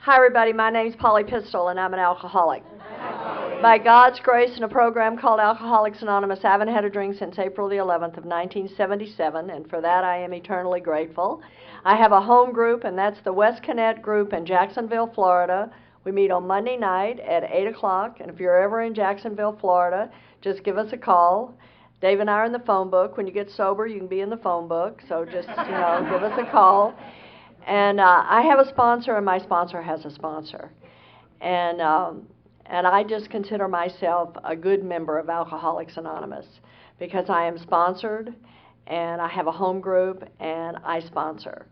Hi, everybody. My name's Polly Pistol, and I'm an alcoholic. By God's grace, in a program called Alcoholics Anonymous, I haven't had a drink since April the 11th of 1977, and for that I am eternally grateful. I have a home group, and that's the West Connect group in Jacksonville, Florida. We meet on Monday night at 8 o'clock, and if you're ever in Jacksonville, Florida, just give us a call. Dave and I are in the phone book. When you get sober, you can be in the phone book, so just, give us a call. And I have a sponsor, and my sponsor has a sponsor. And I just consider myself a good member of Alcoholics Anonymous because I am sponsored, and I have a home group, and I sponsor.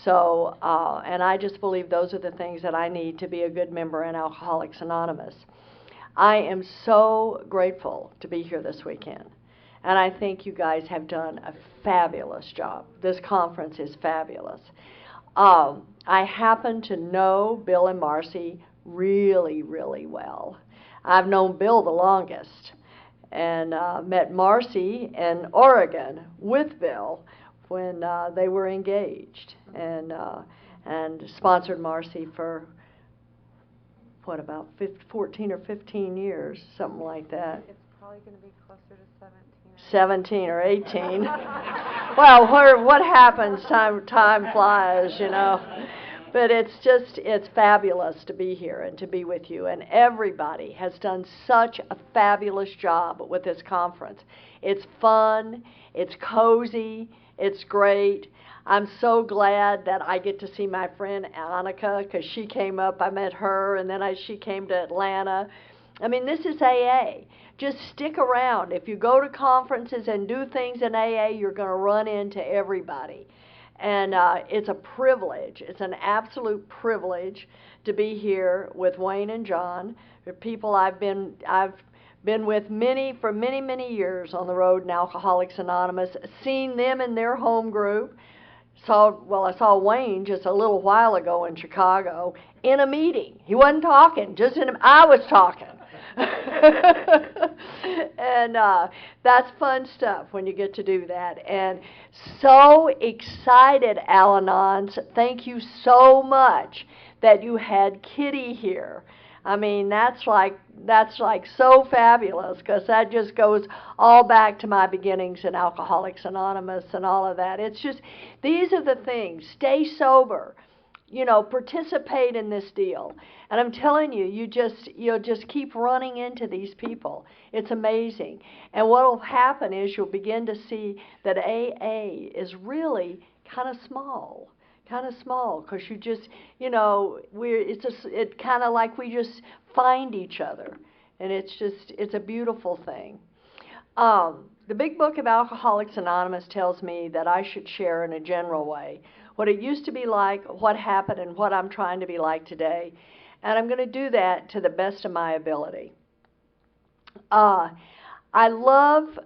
So, and I just believe those are the things that I need to be a good member in Alcoholics Anonymous. I am so grateful to be here this weekend, and I think you guys have done a fabulous job. This conference is fabulous. I happen to know Bill and Marcy really, really well. I've known Bill the longest, and met Marcy in Oregon with Bill when they were engaged, and sponsored Marcy for, what, about 14 or 15 years, something like that. It's probably going to be closer to 17 or 18. Well, what happens? Time flies, But it's fabulous to be here and to be with you. And everybody has done such a fabulous job with this conference. It's fun, it's cozy, it's great. I'm so glad that I get to see my friend Annika, because she came up, I met her, and then she came to Atlanta. I mean, this is AA. Just stick around. If you go to conferences and do things in AA, you're going to run into everybody. And it's a privilege. It's an absolute privilege to be here with Wayne and John. They're people I've been with for many years on the road in Alcoholics Anonymous, seen them in their home group. I saw Wayne just a little while ago in Chicago in a meeting. He wasn't talking, I was talking. And that's fun stuff when you get to do that. And so excited, Al-Anons. Thank you so much that you had Kitty here. I mean, that's like so fabulous, because that just goes all back to my beginnings in Alcoholics Anonymous and all of that. It's just, these are the things. Stay sober. Participate in this deal. And I'm telling you, you'll just keep running into these people. It's amazing. And what will happen is you'll begin to see that AA is really kind of small, because you just, it's kind of like we just find each other. And it's a beautiful thing. The Big Book of Alcoholics Anonymous tells me that I should share in a general way what it used to be like, what happened, and what I'm trying to be like today. And I'm going to do that to the best of my ability. I love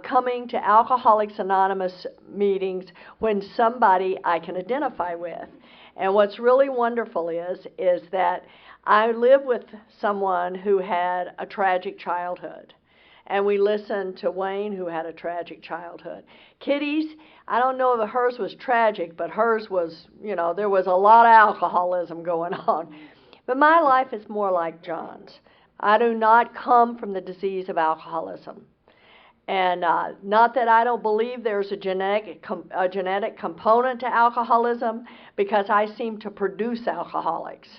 coming to Alcoholics Anonymous meetings when somebody I can identify with. And what's really wonderful is that I live with someone who had a tragic childhood. And we listened to Wayne, who had a tragic childhood. Kitty's, I don't know if hers was tragic, but hers was, there was a lot of alcoholism going on. But my life is more like John's. I do not come from the disease of alcoholism. And not that I don't believe there's a genetic component to alcoholism, because I seem to produce alcoholics.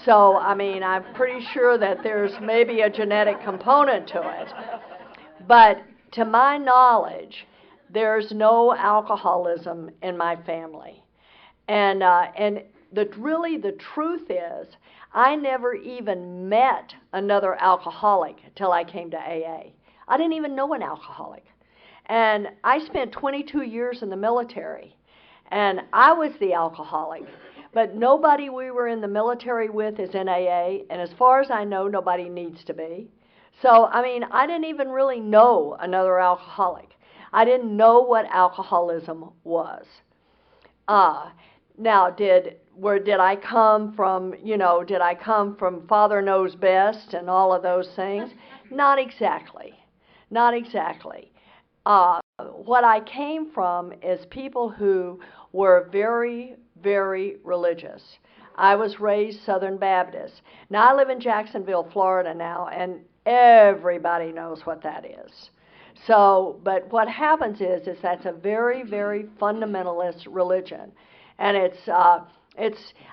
So, I'm pretty sure that there's maybe a genetic component to it. But to my knowledge, there's no alcoholism in my family. And the truth is, I never even met another alcoholic till I came to AA. I didn't even know an alcoholic. And I spent 22 years in the military, and I was the alcoholic. But nobody we were in the military with is in AA, and as far as I know, nobody needs to be. So, I didn't even really know another alcoholic. I didn't know what alcoholism was. Now, did I come from Father Knows Best and all of those things? Not exactly. what I came from is people who were very, very religious. I was raised Southern Baptist. Now, I live in Jacksonville, Florida now, and everybody knows what that is. So, but what happens is that's a very, very fundamentalist religion. And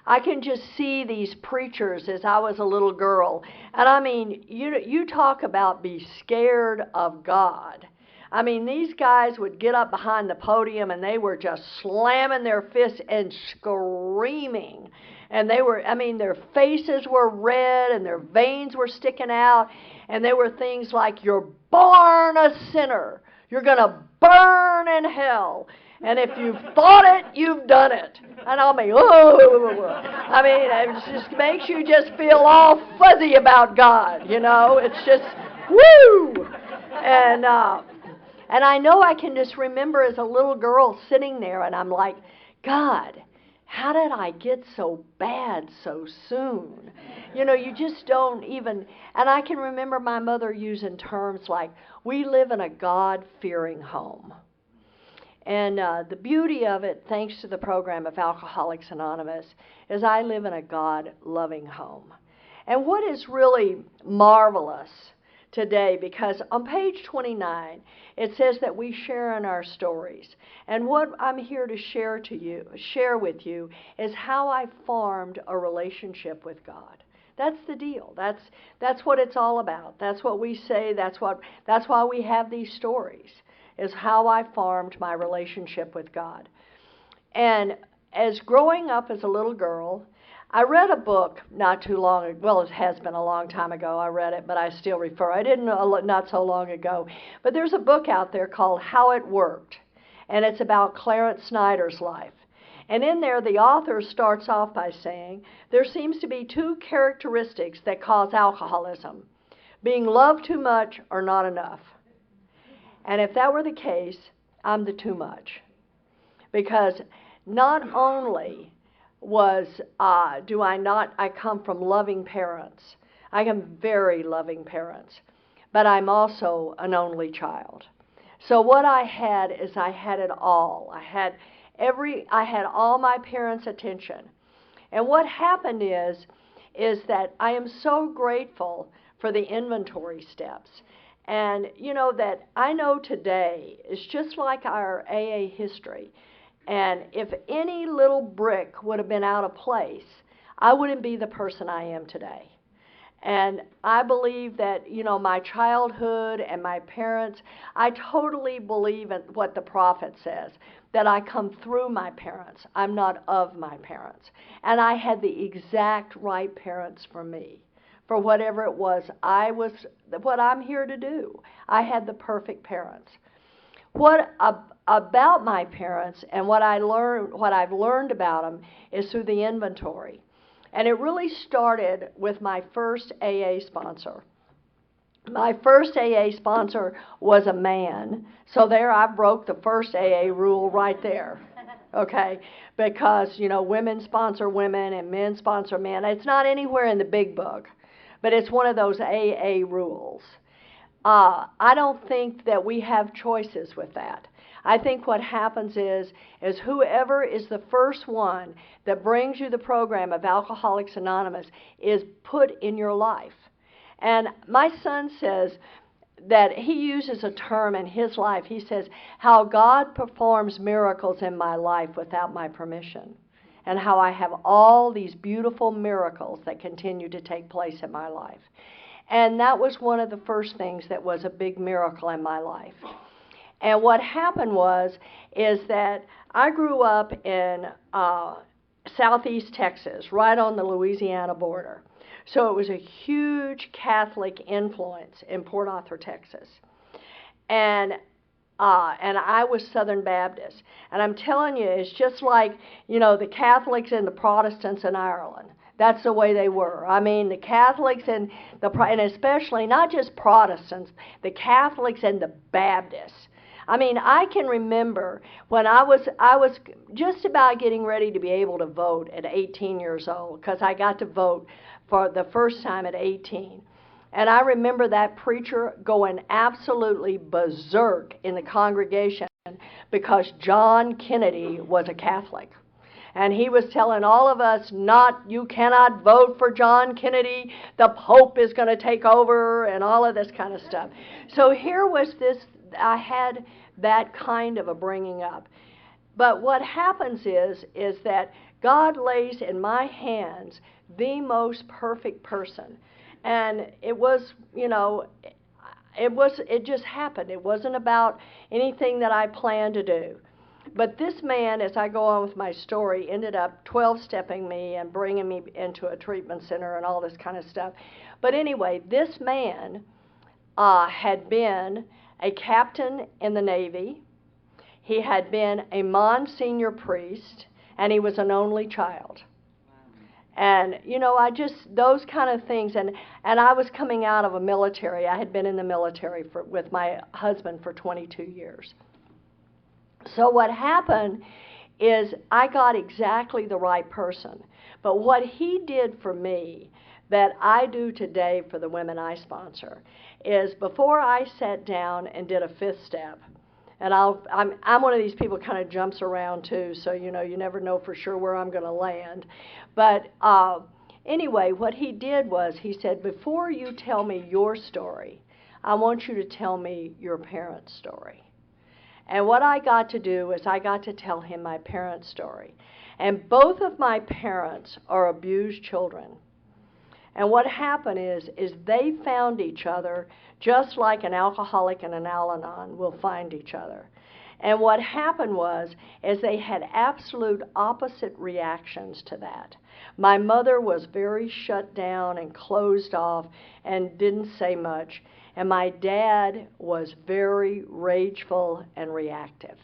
I can just see these preachers as I was a little girl. And I mean, you talk about be scared of God. I mean, these guys would get up behind the podium and they were just slamming their fists and screaming. And they were, I mean, their faces were red and their veins were sticking out. And they were things like, you're born a sinner. You're going to burn in hell. And if you've thought it, you've done it. And I'll be, oh. I mean, it just makes you just feel all fuzzy about God, you know. It's just, woo! And I know I can just remember as a little girl sitting there, and I'm like, God, how did I get so bad so soon? You know, you just don't even, and I can remember my mother using terms like, we live in a God-fearing home. And the beauty of it, thanks to the program of Alcoholics Anonymous, is I live in a God-loving home. And what is really marvelous today, because on page 29, it says that we share in our stories. And what I'm here to share with you, is how I formed a relationship with God. That's the deal. That's what it's all about. That's what we say. That's why we have these stories, is how I formed my relationship with God. And as growing up as a little girl, I read a book not too long ago. Well, it has been a long time ago I read it, but I still refer. I didn't not so long ago. But there's a book out there called How It Worked, and it's about Clarence Snyder's life. And in there, the author starts off by saying, there seems to be two characteristics that cause alcoholism: being loved too much or not enough. And if that were the case, I'm the too much. Because not only I come from loving parents. I am very loving parents. But I'm also an only child. So what I had is I had it all. I had all my parents' attention. And what happened is that I am so grateful for the inventory steps. And you know that I know today is just like our AA history. And if any little brick would have been out of place, I wouldn't be the person I am today. And I believe that, you know, my childhood and my parents, I totally believe in what the prophet says, that I come through my parents. I'm not of my parents. And I had the exact right parents for me. For whatever it was, what I'm here to do. I had the perfect parents. What about my parents and what I've learned about them is through the inventory. And it really started with my first AA sponsor. My first AA sponsor was a man. So there I broke the first AA rule right there. Okay? Because, you know, women sponsor women and men sponsor men. It's not anywhere in the big book, but it's one of those AA rules. I don't think that we have choices with that. I think what happens is whoever is the first one that brings you the program of Alcoholics Anonymous is put in your life. And my son says that he uses a term in his life. He says, how God performs miracles in my life without my permission. And how I have all these beautiful miracles that continue to take place in my life. And that was one of the first things that was a big miracle in my life. And what happened is that I grew up in southeast Texas, right on the Louisiana border. So it was a huge Catholic influence in Port Arthur, Texas. And I was Southern Baptist. And I'm telling you, it's just like, you know, the Catholics and the Protestants in Ireland. That's the way they were. I mean, the Catholics and especially not just Protestants, the Catholics and the Baptists. I mean, I can remember when I was just about getting ready to be able to vote at 18 years old, because I got to vote for the first time at 18. And I remember that preacher going absolutely berserk in the congregation. because John Kennedy was a Catholic. And he was telling all of us, you cannot vote for John Kennedy, the Pope is going to take over, and all of this kind of stuff. So here was this, I had that kind of a bringing up. But what happens is that God lays in my hands the most perfect person. And it was, it just happened. It wasn't about anything that I planned to do. But this man, as I go on with my story, ended up 12-stepping me and bringing me into a treatment center and all this kind of stuff. But anyway, this man had been a captain in the Navy. He had been a Monsignor priest, and he was an only child. And, those kind of things. And I was coming out of a military. I had been in the military with my husband for 22 years. So what happened is I got exactly the right person. But what he did for me that I do today for the women I sponsor is before I sat down and did a 5th step, and I'm one of these people kind of jumps around too, so you never know for sure where I'm going to land. But anyway, what he did was he said, before you tell me your story, I want you to tell me your parents' story. And what I got to do is I got to tell him my parents' story. And both of my parents are abused children. And what happened is they found each other just like an alcoholic and an Al-Anon will find each other. And what happened is they had absolute opposite reactions to that. My mother was very shut down and closed off and didn't say much. And my dad was very rageful and reactive.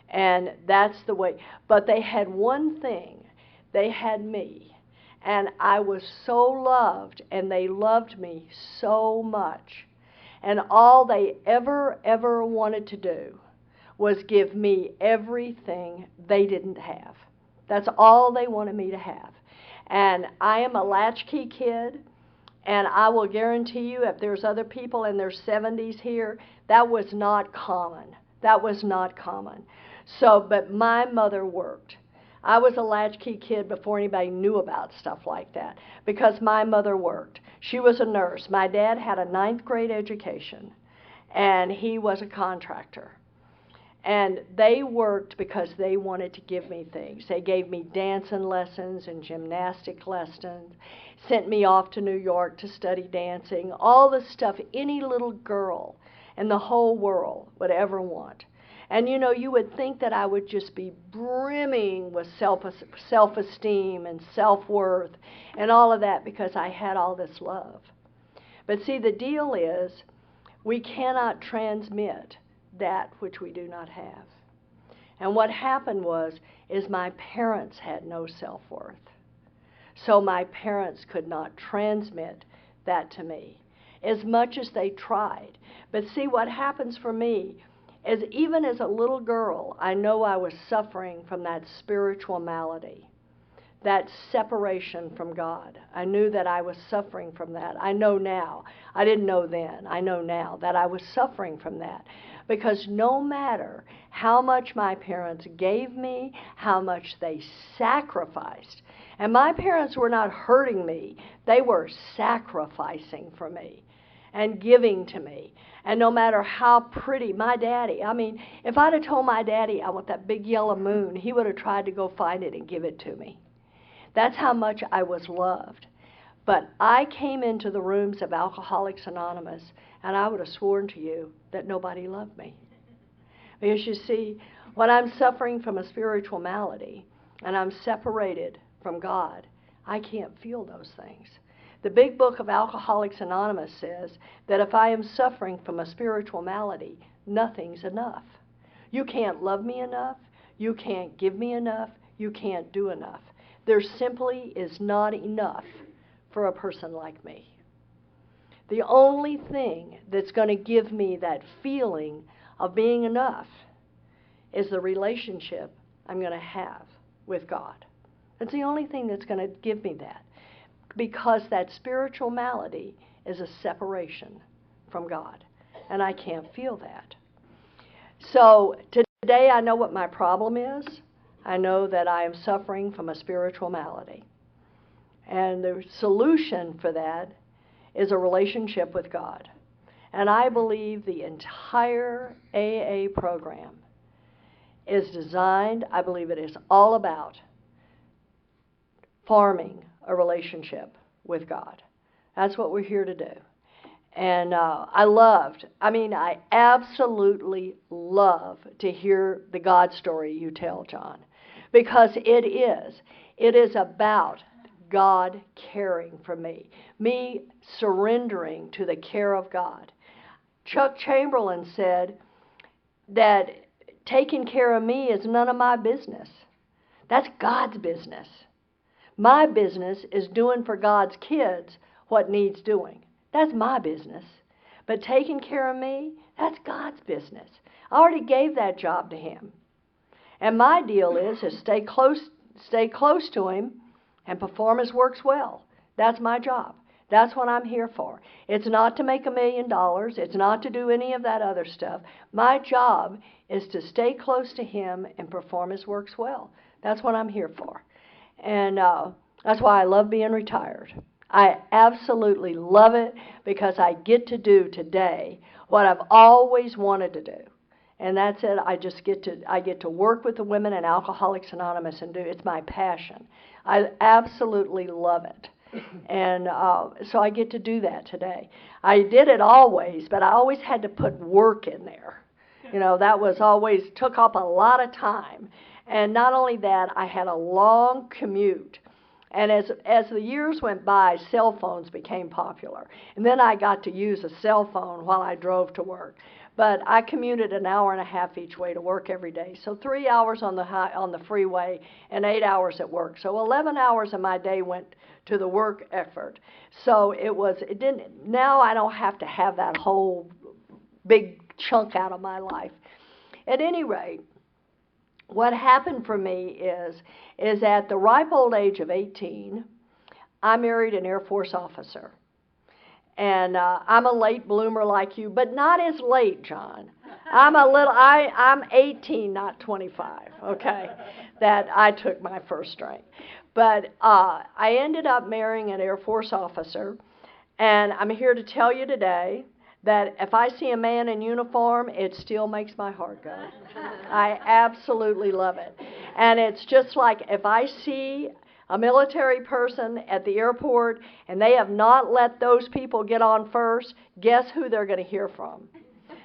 And that's the way. But they had one thing. They had me. And I was so loved, and they loved me so much. And all they ever wanted to do was give me everything they didn't have. That's all they wanted me to have. And I am a latchkey kid. And I will guarantee you, if there's other people in their 70s here, that was not common. That was not common. So, but my mother worked. I was a latchkey kid before anybody knew about stuff like that because my mother worked. She was a nurse. My dad had a 9th grade education, and he was a contractor. And they worked because they wanted to give me things. They gave me dancing lessons and gymnastic lessons, sent me off to New York to study dancing, all the stuff any little girl in the whole world would ever want. And you would think that I would just be brimming with self-esteem and self-worth and all of that because I had all this love. But see, the deal is we cannot transmit that which we do not have. And what happened is my parents had no self-worth. So my parents could not transmit that to me as much as they tried. But see, what happens for me is even as a little girl, I know I was suffering from that spiritual malady, that separation from God. I knew that I was suffering from that. I know now. I didn't know then. I know now that I was suffering from that. Because no matter how much my parents gave me, how much they sacrificed, and my parents were not hurting me, they were sacrificing for me and giving to me. And no matter how pretty, my daddy, if I'd have told my daddy I want that big yellow moon, he would have tried to go find it and give it to me. That's how much I was loved. But I came into the rooms of Alcoholics Anonymous, and I would have sworn to you that nobody loved me. Because you see, when I'm suffering from a spiritual malady, and I'm separated from God, I can't feel those things. The big book of Alcoholics Anonymous says that if I am suffering from a spiritual malady, nothing's enough. You can't love me enough. You can't give me enough. You can't do enough. There simply is not enough for a person like me. The only thing that's going to give me that feeling of being enough is the relationship I'm going to have with God. It's the only thing that's going to give me that. Because that spiritual malady is a separation from God. And I can't feel that. So today I know what my problem is. I know that I am suffering from a spiritual malady. And the solution for that is a relationship with God. And I believe the entire AA program is designed, I believe it is all about forming a relationship with God. That's what we're here to do. And I absolutely love to hear the God story you tell, John, because it is about God caring for me surrendering to the care of God. Chuck Chamberlain said that taking care of me is none of my business. That's God's business. My business is doing for God's kids what needs doing. That's my business. But taking care of me, that's God's business. I already gave that job to Him. And my deal is stay close to Him and perform His works well. That's my job. That's what I'm here for. It's not to make $1 million. It's not to do any of that other stuff. My job is to stay close to Him and perform His works well. That's what I'm here for. And that's why I love being retired. I absolutely love it because I get to do today what I've always wanted to do. And that's it. I get to work with the women in Alcoholics Anonymous and it's my passion. I absolutely love it. And so I get to do that today. I did it always, but I always had to put work in there. That was always took up a lot of time. And not only that, I had a long commute. And as the years went by, cell phones became popular. And then I got to use a cell phone while I drove to work. But I commuted an hour and a half each way to work every day. So 3 hours on the freeway and 8 hours at work. So 11 hours of my day went to the work effort. So now I don't have to have that whole big chunk out of my life. At any rate, what happened for me is at the ripe old age of 18, I married an Air Force officer. And I'm a late bloomer like you, but not as late, John. I'm 18, not 25, okay, that I took my first drink. But I ended up marrying an Air Force officer, and I'm here to tell you today that if I see a man in uniform, it still makes my heart go. I absolutely love it. And it's just like if I see a military person at the airport and they have not let those people get on first, guess who they're going to hear from?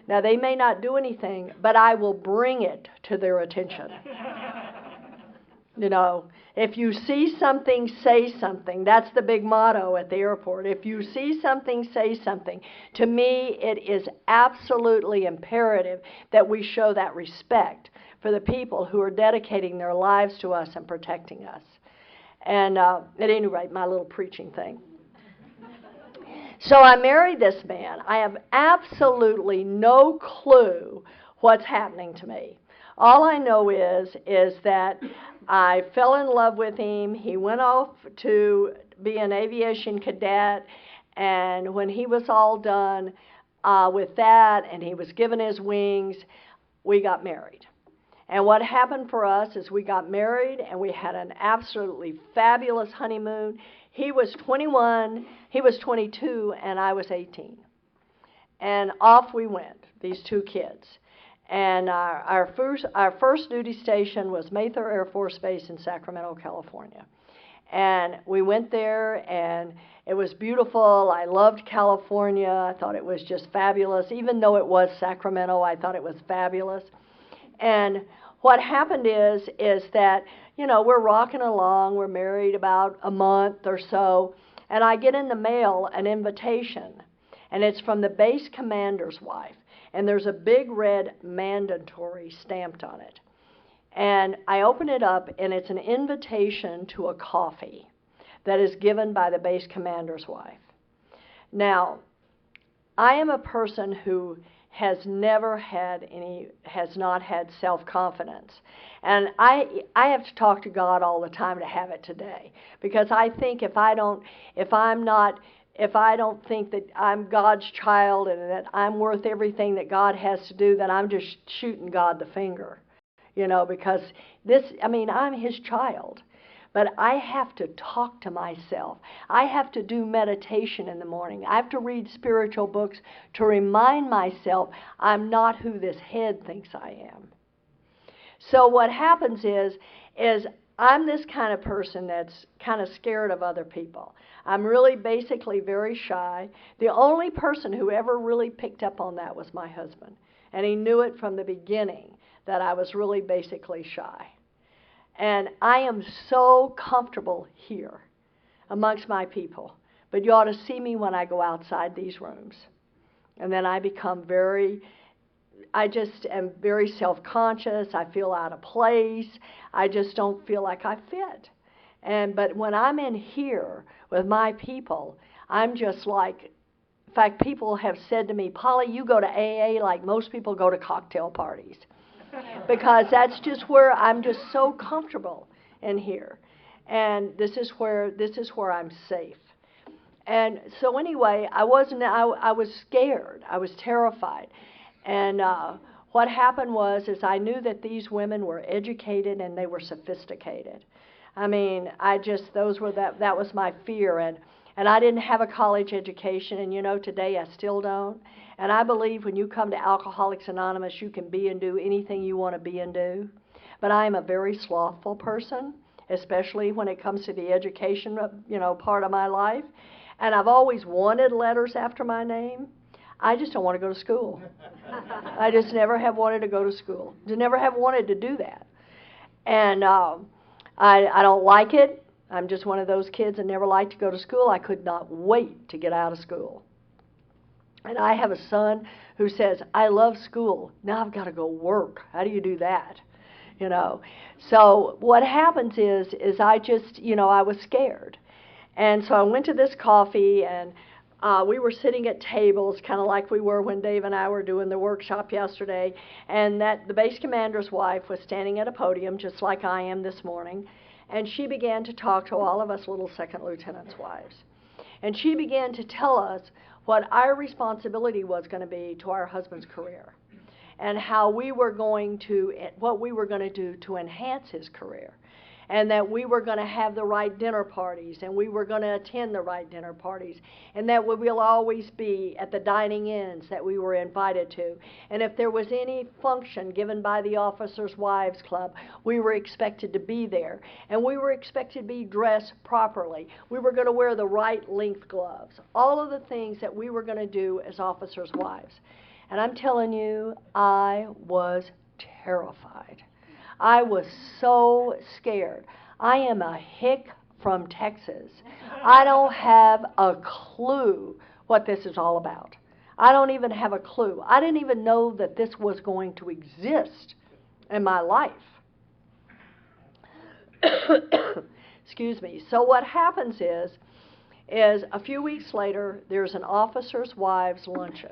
Now, they may not do anything, but I will bring it to their attention. If you see something, say something. That's the big motto at the airport. If you see something, say something. To me, it is absolutely imperative that we show that respect for the people who are dedicating their lives to us and protecting us. And at any rate, my little preaching thing. So I married this man. I have absolutely no clue what's happening to me. All I know is that I fell in love with him. He went off to be an aviation cadet, and when he was all done with that and he was given his wings, we got married. And what happened for us is we got married and we had an absolutely fabulous honeymoon. He was 21, he was 22, and I was 18. And off we went, these two kids. And our first duty station was Mather Air Force Base in Sacramento, California. And we went there, and it was beautiful. I loved California. I thought it was just fabulous. Even though it was Sacramento, I thought it was fabulous. And what happened is that, we're rocking along. We're married about a month or so. And I get in the mail an invitation, and it's from the base commander's wife. And there's a big red mandatory stamped on it. And I open it up, and it's an invitation to a coffee that is given by the base commander's wife. Now, I am a person who has not had self-confidence. And I have to talk to God all the time to have it today. Because I think if I'm not if I don't think that I'm God's child and that I'm worth everything that God has to do, then I'm just shooting God the finger, because I'm His child. But I have to talk to myself. I have to do meditation in the morning. I have to read spiritual books to remind myself I'm not who this head thinks I am. So what happens is I'm this kind of person that's kind of scared of other people. I'm really basically very shy. The only person who ever really picked up on that was my husband. And he knew it from the beginning that I was really basically shy. And I am so comfortable here amongst my people. But you ought to see me when I go outside these rooms. And then I just am very self-conscious. I feel out of place. I just don't feel like I fit. But when I'm in here with my people, I'm just like, in fact, people have said to me, Polly, you go to AA like most people go to cocktail parties. Because that's just where I'm just so comfortable in here. And this is where I'm safe. And so anyway, I was scared. I was terrified. And what happened was I knew that these women were educated and they were sophisticated. I mean, that was my fear. And I didn't have a college education, and today I still don't. And I believe when you come to Alcoholics Anonymous, you can be and do anything you want to be and do. But I am a very slothful person, especially when it comes to the education, part of my life. And I've always wanted letters after my name. I just don't want to go to school. I just never have wanted to go to school. Just never have wanted to do that. And I don't like it. I'm just one of those kids that never liked to go to school. I could not wait to get out of school. And I have a son who says, I love school. Now I've got to go work. How do you do that? So what happens is I just, I was scared. And so I went to this coffee, and we were sitting at tables, kind of like we were when Dave and I were doing the workshop yesterday. And the base commander's wife was standing at a podium, just like I am this morning. And she began to talk to all of us little second lieutenants' wives. And she began to tell us what our responsibility was going to be to our husband's career, and what we were going to do to enhance his career, and that we were going to have the right dinner parties, and we were going to attend the right dinner parties, and that we will always be at the dining ins that we were invited to. And if there was any function given by the Officers' Wives Club, we were expected to be there, and we were expected to be dressed properly. We were going to wear the right length gloves, all of the things that we were going to do as officers' wives. And I'm telling you, I was terrified. I was so scared. I am a hick from Texas. I don't have a clue what this is all about. I don't even have a clue. I didn't even know that this was going to exist in my life. Excuse me. So what happens is a few weeks later, there's an officers' wives luncheon,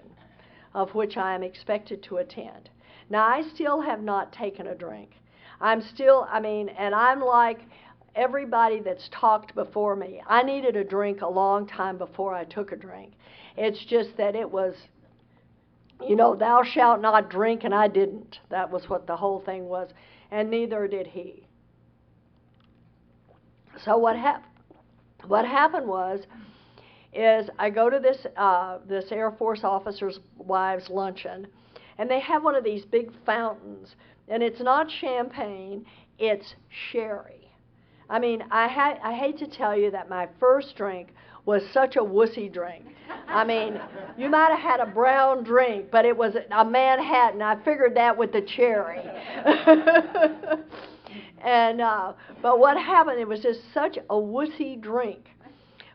of which I am expected to attend. Now, I still have not taken a drink. And I'm like everybody that's talked before me. I needed a drink a long time before I took a drink. It's just that it was, thou shalt not drink, and I didn't. That was what the whole thing was, and neither did he. So what happened was I go to this Air Force officers' wives luncheon, and they have one of these big fountains. And it's not champagne, it's sherry. I mean, I hate to tell you that my first drink was such a wussy drink. I mean, you might have had a brown drink, but it was a Manhattan. I figured that with the cherry. But what happened, it was just such a wussy drink.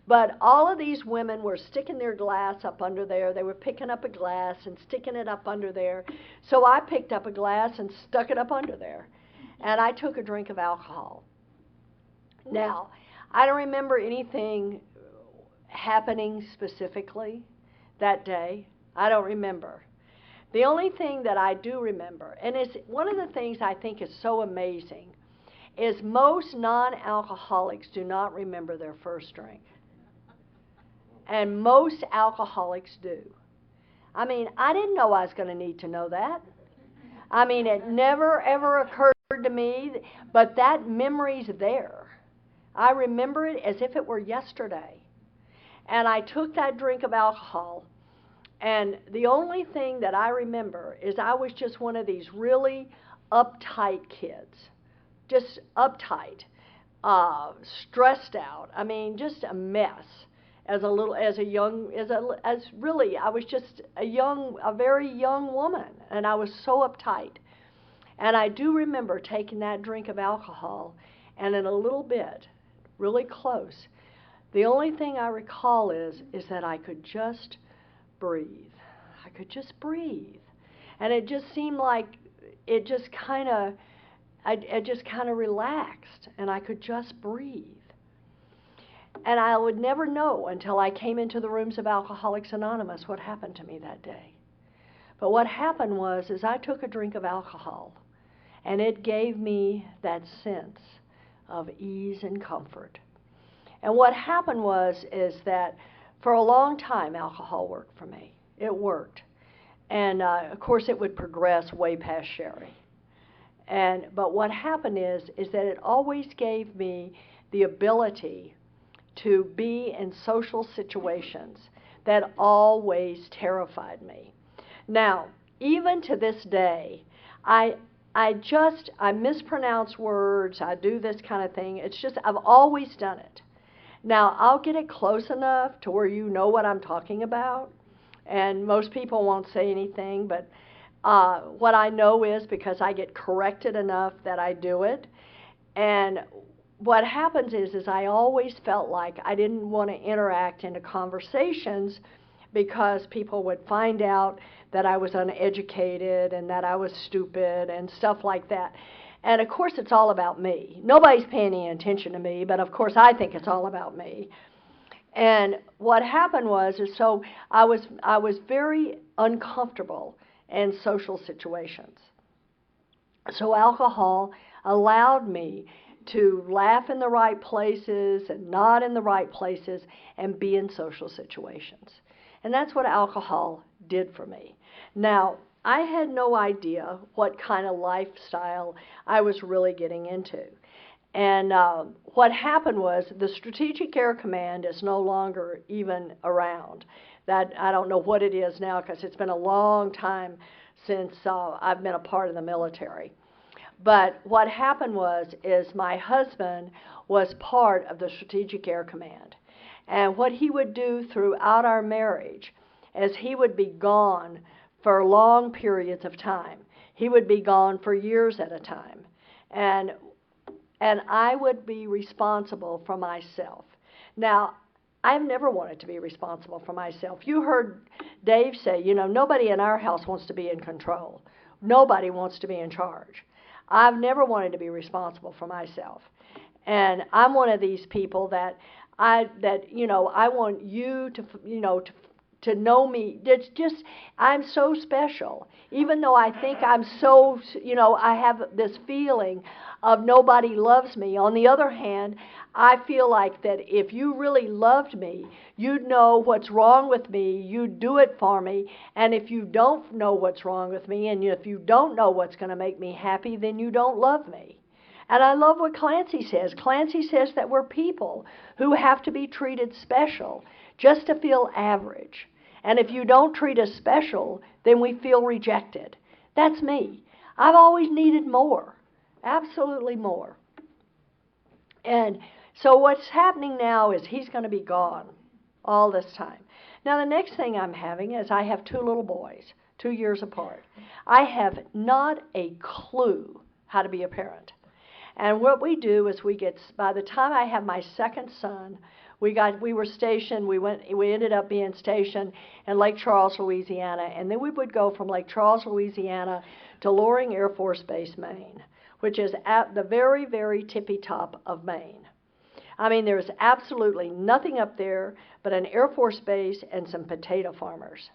But all of these women were sticking their glass up under there. They were picking up a glass and sticking it up under there. So I picked up a glass and stuck it up under there. And I took a drink of alcohol. Now, I don't remember anything happening specifically that day. I don't remember. The only thing that I do remember, and it's one of the things I think is so amazing, is most non-alcoholics do not remember their first drink. And most alcoholics do. I mean, I didn't know I was going to need to know that. I mean, it never, ever occurred to me, but that memory's there. I remember it as if it were yesterday. And I took that drink of alcohol, and the only thing that I remember is I was just one of these really uptight kids. Just uptight, stressed out. I mean, just a mess. I was just a very young woman, and I was so uptight. And I do remember taking that drink of alcohol, and in a little bit, really close, the only thing I recall is that I could just breathe. I could just breathe. And it just seemed like I just kind of relaxed, and I could just breathe. And I would never know until I came into the rooms of Alcoholics Anonymous what happened to me that day. But what happened was I took a drink of alcohol, and it gave me that sense of ease and comfort. And what happened is that for a long time, alcohol worked for me. It worked. And, of course, it would progress way past Sherry. But what happened is that it always gave me the ability to be in social situations that always terrified me. Now, even to this day, I mispronounce words, I do this kind of thing. It's just, I've always done it. Now, I'll get it close enough to where you know what I'm talking about, and most people won't say anything, but what I know is because I get corrected enough that I do it. And what happens is I always felt like I didn't want to interact into conversations because people would find out that I was uneducated and that I was stupid and stuff like that. And of course it's all about me. Nobody's paying any attention to me, but of course I think it's all about me. And what happened so I was very uncomfortable in social situations. So alcohol allowed me to laugh in the right places and not in the right places and be in social situations. And that's what alcohol did for me. Now, I had no idea what kind of lifestyle I was really getting into. And what happened was the Strategic Air Command is no longer even around. That I don't know what it is now because it's been a long time since I've been a part of the military. But what happened is my husband was part of the Strategic Air Command. And what he would do throughout our marriage is he would be gone for long periods of time. He would be gone for years at a time. And I would be responsible for myself. Now, I've never wanted to be responsible for myself. You heard Dave say, nobody in our house wants to be in control. Nobody wants to be in charge. I've never wanted to be responsible for myself. And I'm one of these people that I want you to know me. It's just, I'm so special. Even though I think I'm so, I have this feeling of nobody loves me. On the other hand, I feel like that if you really loved me, you'd know what's wrong with me, you'd do it for me, and if you don't know what's wrong with me, and if you don't know what's going to make me happy, then you don't love me. And I love what Clancy says. Clancy says that we're people who have to be treated special just to feel average. And if you don't treat us special, then we feel rejected. That's me. I've always needed more, absolutely more. And so what's happening now is he's going to be gone all this time. Now the next thing I'm having is I have two little boys, 2 years apart. I have not a clue how to be a parent. And what we do is by the time I have my second son, we ended up being stationed in Lake Charles, Louisiana, and then we would go from Lake Charles, Louisiana to Loring Air Force Base, Maine, which is at the very, very tippy top of Maine. I mean, there's absolutely nothing up there but an Air Force base and some potato farmers.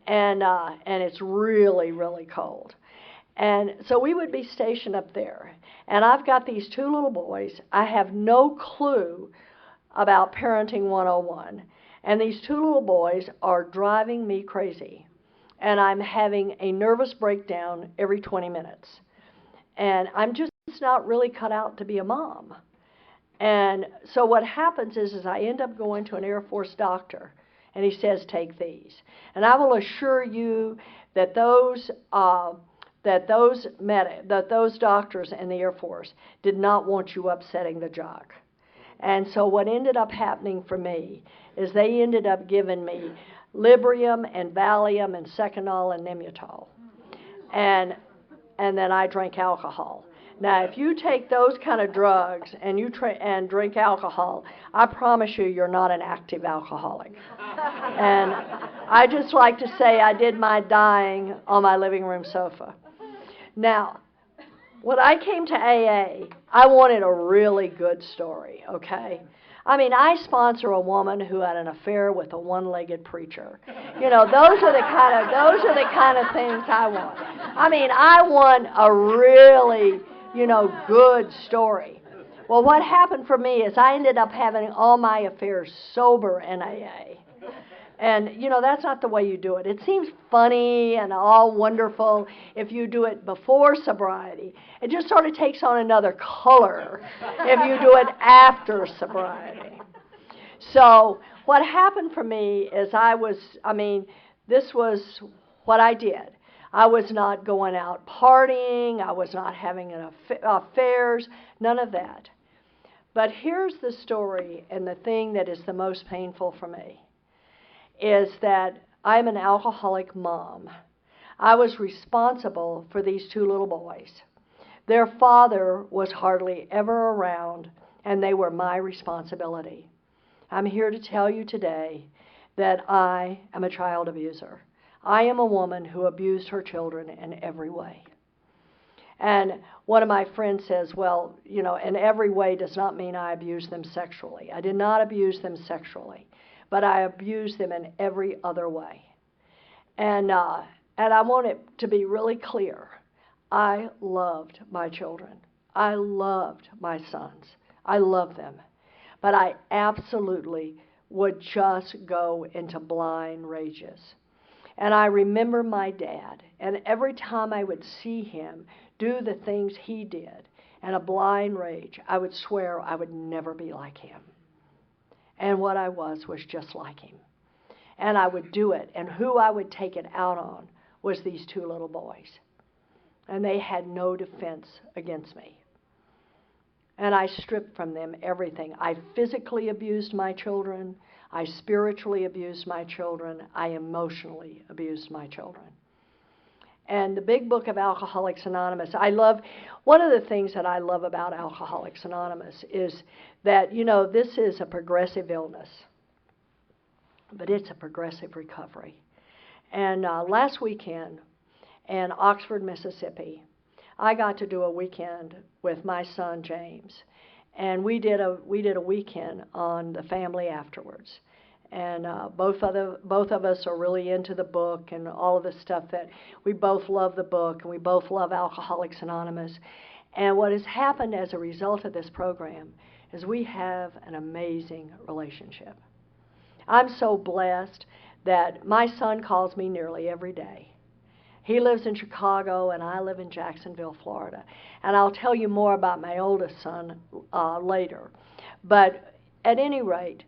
And it's really, really cold. And so we would be stationed up there. And I've got these two little boys. I have no clue about Parenting 101. And these two little boys are driving me crazy. And I'm having a nervous breakdown every 20 minutes. And I'm just not really cut out to be a mom. And so what happens is I end up going to an Air Force doctor, and he says, take these. And I will assure you that those doctors in the Air Force did not want you upsetting the jock. And so what ended up happening for me is they ended up giving me Librium and Valium and Seconal and Nimutol. And then I drank alcohol. Now, if you take those kind of drugs and you and drink alcohol, I promise you're not an active alcoholic. And I just like to say I did my dying on my living room sofa. Now, when I came to AA, I wanted a really good story, okay? I mean, I sponsor a woman who had an affair with a one-legged preacher. You know, those are the kind of things I want. I mean, I want a really, good story. Well, what happened for me is I ended up having all my affairs sober in AA. And, that's not the way you do it. It seems funny and all wonderful if you do it before sobriety. It just sort of takes on another color if you do it after sobriety. So what happened for me is this was what I did. I was not going out partying. I was not having affairs, none of that. But here's the story, and the thing that is the most painful for me is that I'm an alcoholic mom. I was responsible for these two little boys. Their father was hardly ever around, and they were my responsibility. I'm here to tell you today that I am a child abuser. I am a woman who abused her children in every way. And one of my friends says, well, in every way does not mean I abused them sexually. I did not abuse them sexually, but I abused them in every other way. And I want it to be really clear. I loved my children. I loved my sons. I love them. But I absolutely would just go into blind rages. And I remember my dad, and every time I would see him do the things he did in a blind rage, I would swear I would never be like him. And what I was just like him. And I would do it, and who I would take it out on was these two little boys. And they had no defense against me. And I stripped from them everything. I physically abused my children. I spiritually abused my children. I emotionally abused my children. And the big book of Alcoholics Anonymous, one of the things that I love about Alcoholics Anonymous is that, this is a progressive illness, but it's a progressive recovery. And last weekend in Oxford, Mississippi, I got to do a weekend with my son James, and we did a weekend on the family afterwards. And both of us are really into the book and all of the stuff that we both love the book, and we both love Alcoholics Anonymous. And what has happened as a result of this program is we have an amazing relationship. I'm so blessed that my son calls me nearly every day. He lives in Chicago, and I live in Jacksonville, Florida. And I'll tell you more about my oldest son later. But at any rate,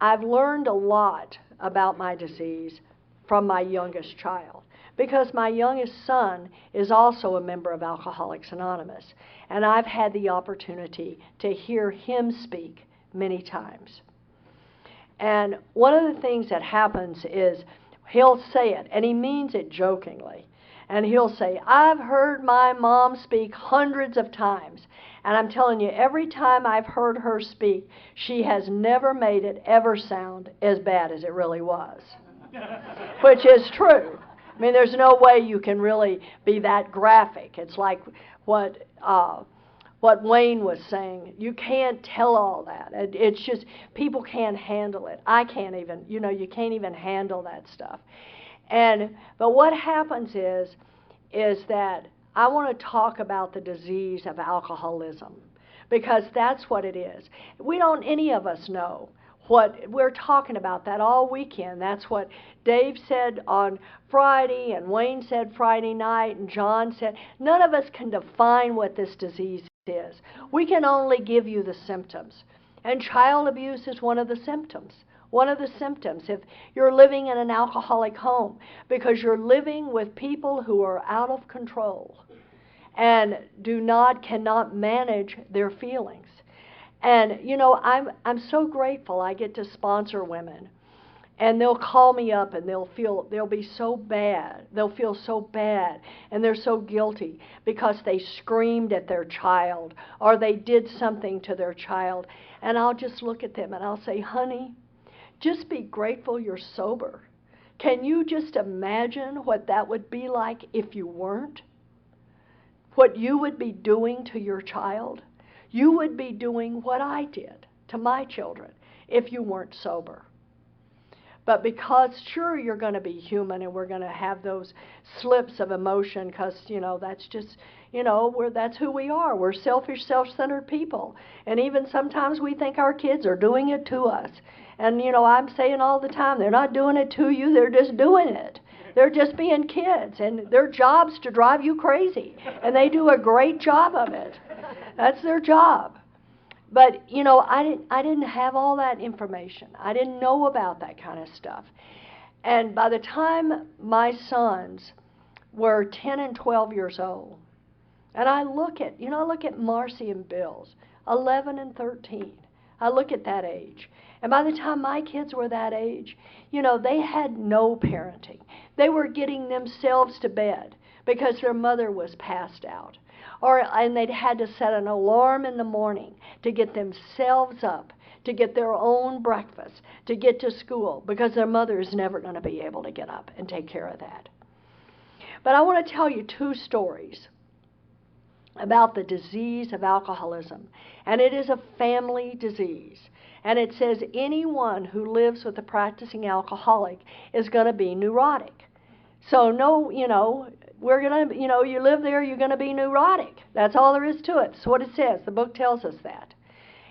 I've learned a lot about my disease from my youngest child, because my youngest son is also a member of Alcoholics Anonymous, and I've had the opportunity to hear him speak many times. And one of the things that happens is he'll say it, and he means it jokingly. And he'll say, I've heard my mom speak hundreds of times. And I'm telling you, every time I've heard her speak, she has never made it ever sound as bad as it really was. Which is true. I mean, there's no way you can really be that graphic. It's like what Wayne was saying. You can't tell all that. It's just, people can't handle it. I can't even, you can't even handle that stuff. But what happens is that I want to talk about the disease of alcoholism, because that's what it is. Any of us know what we're talking about that all weekend. That's what Dave said on Friday, and Wayne said Friday night, and John said. None of us can define what this disease is. We can only give you the symptoms. And child abuse is one of the symptoms. One of the symptoms, if you're living in an alcoholic home, because you're living with people who are out of control and cannot manage their feelings. And you know, I'm so grateful I get to sponsor women, and they'll call me up and they'll be so bad. They'll feel so bad, and they're so guilty because they screamed at their child or they did something to their child. And I'll just look at them and I'll say, honey, just be grateful you're sober. Can you just imagine what that would be like if you weren't? What you would be doing to your child? You would be doing what I did to my children if you weren't sober. But because, sure, you're going to be human and we're going to have those slips of emotion because, you know, that's just, you know, that's who we are. We're selfish, self-centered people. And even sometimes we think our kids are doing it to us. And, you know, I'm saying all the time, they're not doing it to you, they're just doing it. They're just being kids, and their job's to drive you crazy. And they do a great job of it. That's their job. But, you know, I didn't have all that information. I didn't know about that kind of stuff. And by the time my sons were 10 and 12 years old, and I look at Marcy and Bill's, 11 and 13. I look at that age. And by the time my kids were that age, you know, they had no parenting. They were getting themselves to bed because their mother was passed out. And they'd had to set an alarm in the morning to get themselves up, to get their own breakfast, to get to school, because their mother is never going to be able to get up and take care of that. But I want to tell you two stories about the disease of alcoholism. And it is a family disease. And it says anyone who lives with a practicing alcoholic is going to be neurotic. So no, you know, we're going to, you know, you live there, you're going to be neurotic. That's all there is to it. That's what it says. The book tells us that.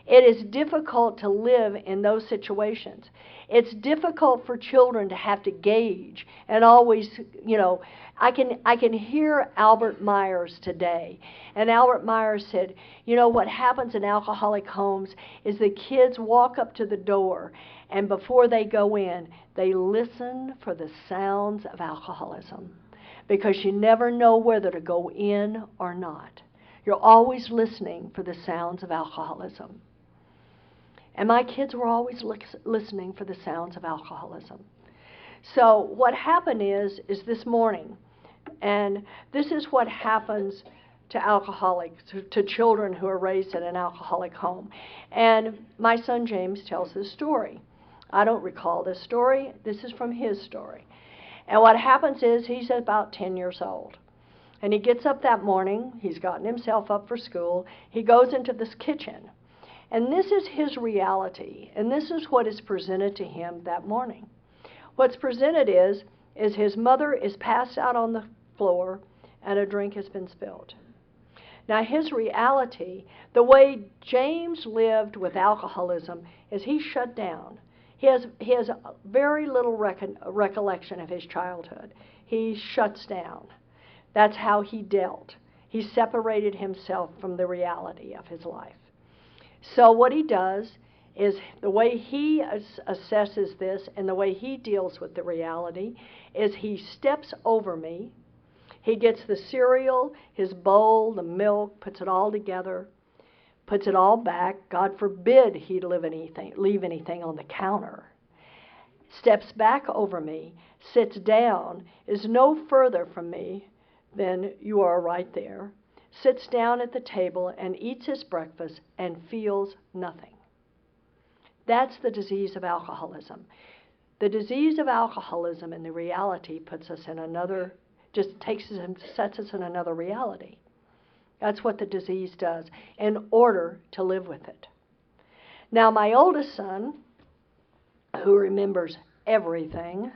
It is difficult to live in those situations. It's difficult for children to have to gauge and always, you know, I can hear Albert Myers today. And Albert Myers said, you know, what happens in alcoholic homes is the kids walk up to the door, and before they go in, they listen for the sounds of alcoholism. Because you never know whether to go in or not. You're always listening for the sounds of alcoholism. And my kids were always listening for the sounds of alcoholism. So what happened is this morning, and this is what happens to alcoholics, to children who are raised in an alcoholic home. And my son James tells this story. I don't recall this story. This is from his story. And what happens is he's about 10 years old. And he gets up that morning. He's gotten himself up for school. He goes into this kitchen. And this is his reality. And this is what is presented to him that morning. What's presented is his mother is passed out on the floor and a drink has been spilled. Now his reality, the way James lived with alcoholism, is he shut down. He has very little recollection of his childhood. He shuts down. That's how he dealt. He separated himself from the reality of his life. So what he does is the way he assesses this and the way he deals with the reality is he steps over me. He gets the cereal, his bowl, the milk, puts it all together, puts it all back. God forbid he'd leave anything on the counter. Steps back over me, sits down, is no further from me than you are right there, sits down at the table and eats his breakfast and feels nothing. That's the disease of alcoholism. The disease of alcoholism and the reality puts us in another, just takes us and sets us in another reality. That's what the disease does in order to live with it. Now, my oldest son, who remembers everything,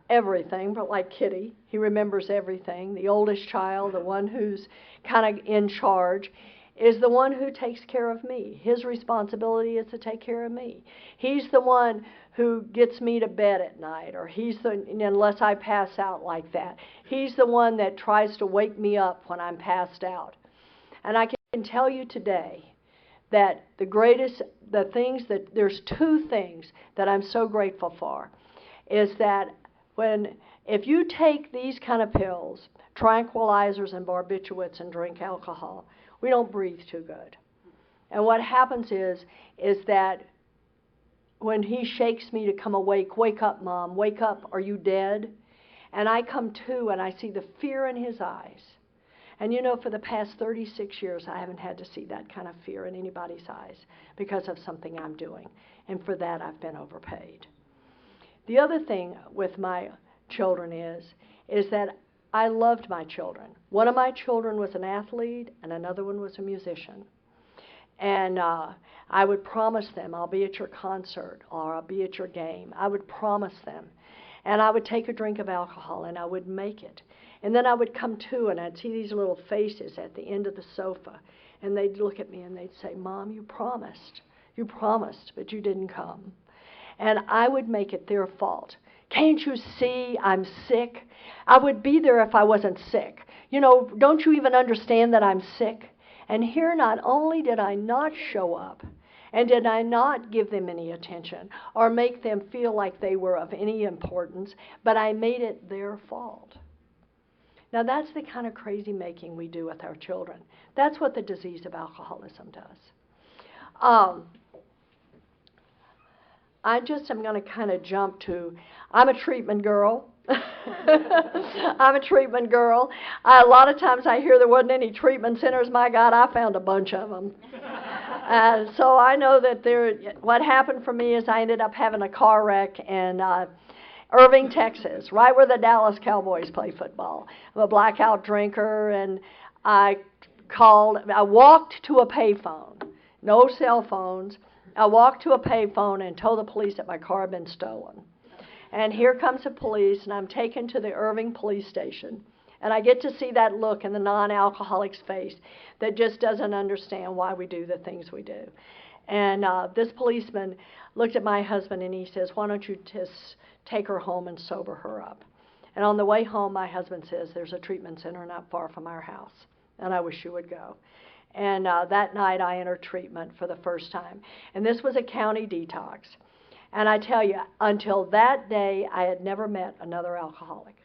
but like Kitty, he remembers everything. The oldest child, the one who's kind of in charge, is the one who takes care of me. His responsibility is to take care of me. He's the one who gets me to bed at night, or unless I pass out like that. He's the one that tries to wake me up when I'm passed out. And I can tell you today that there's two things that I'm so grateful for, is that if you take these kind of pills, tranquilizers and barbiturates, and drink alcohol, we don't breathe too good. And what happens is that when he shakes me to come awake, wake up, Mom, wake up, are you dead? And I come to and I see the fear in his eyes. And you know, for the past 36 years, I haven't had to see that kind of fear in anybody's eyes because of something I'm doing. And for that, I've been overpaid. The other thing with my children is that I loved my children. One of my children was an athlete, and another one was a musician. And I would promise them, I'll be at your concert, or I'll be at your game. I would promise them. And I would take a drink of alcohol, and I would make it. And then I would come to, and I'd see these little faces at the end of the sofa. And they'd look at me, and they'd say, Mom, you promised, but you didn't come. And I would make it their fault. Can't you see I'm sick? I would be there if I wasn't sick. You know, don't you even understand that I'm sick? And here, not only did I not show up, and did I not give them any attention or make them feel like they were of any importance, but I made it their fault. Now, that's the kind of crazy making we do with our children. That's what the disease of alcoholism does. I just am going to kind of jump to, I'm a treatment girl. I'm a treatment girl. A lot of times I hear there wasn't any treatment centers. My God, I found a bunch of them. So I know that what happened for me is I ended up having a car wreck in Irving, Texas, right where the Dallas Cowboys play football. I'm a blackout drinker, and I walked to a payphone, no cell phones. I walked to a payphone and told the police that my car had been stolen. And here comes the police, and I'm taken to the Irving police station. And I get to see that look in the non-alcoholic's face that just doesn't understand why we do the things we do. And this policeman looked at my husband, and he says, why don't you just take her home and sober her up? And on the way home, my husband says, there's a treatment center not far from our house, and I wish you would go. And that night, I entered treatment for the first time. And this was a county detox. And I tell you, until that day, I had never met another alcoholic.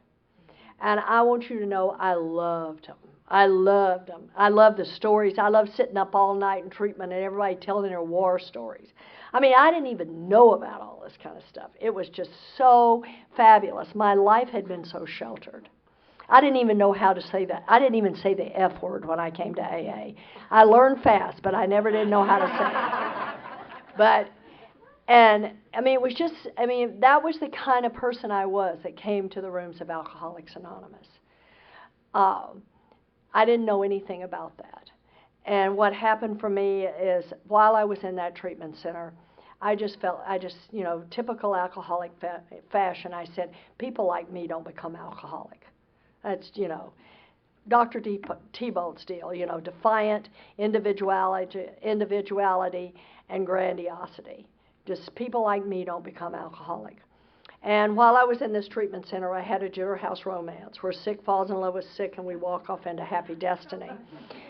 And I want you to know I loved them. I loved them. I loved the stories. I loved sitting up all night in treatment and everybody telling their war stories. I mean, I didn't even know about all this kind of stuff. It was just so fabulous. My life had been so sheltered. I didn't even know how to say that. I didn't even say the F word when I came to AA. I learned fast, but I never did know how to say it. It was just, that was the kind of person I was that came to the rooms of Alcoholics Anonymous. I didn't know anything about that. And what happened for me is, while I was in that treatment center, I just, typical alcoholic fashion, I said, people like me don't become alcoholic. That's, Dr. T-Bolt's deal, defiant individuality and grandiosity. Just people like me don't become alcoholic. And while I was in this treatment center, I had a jailhouse romance where sick falls in love with sick, and we walk off into happy destiny.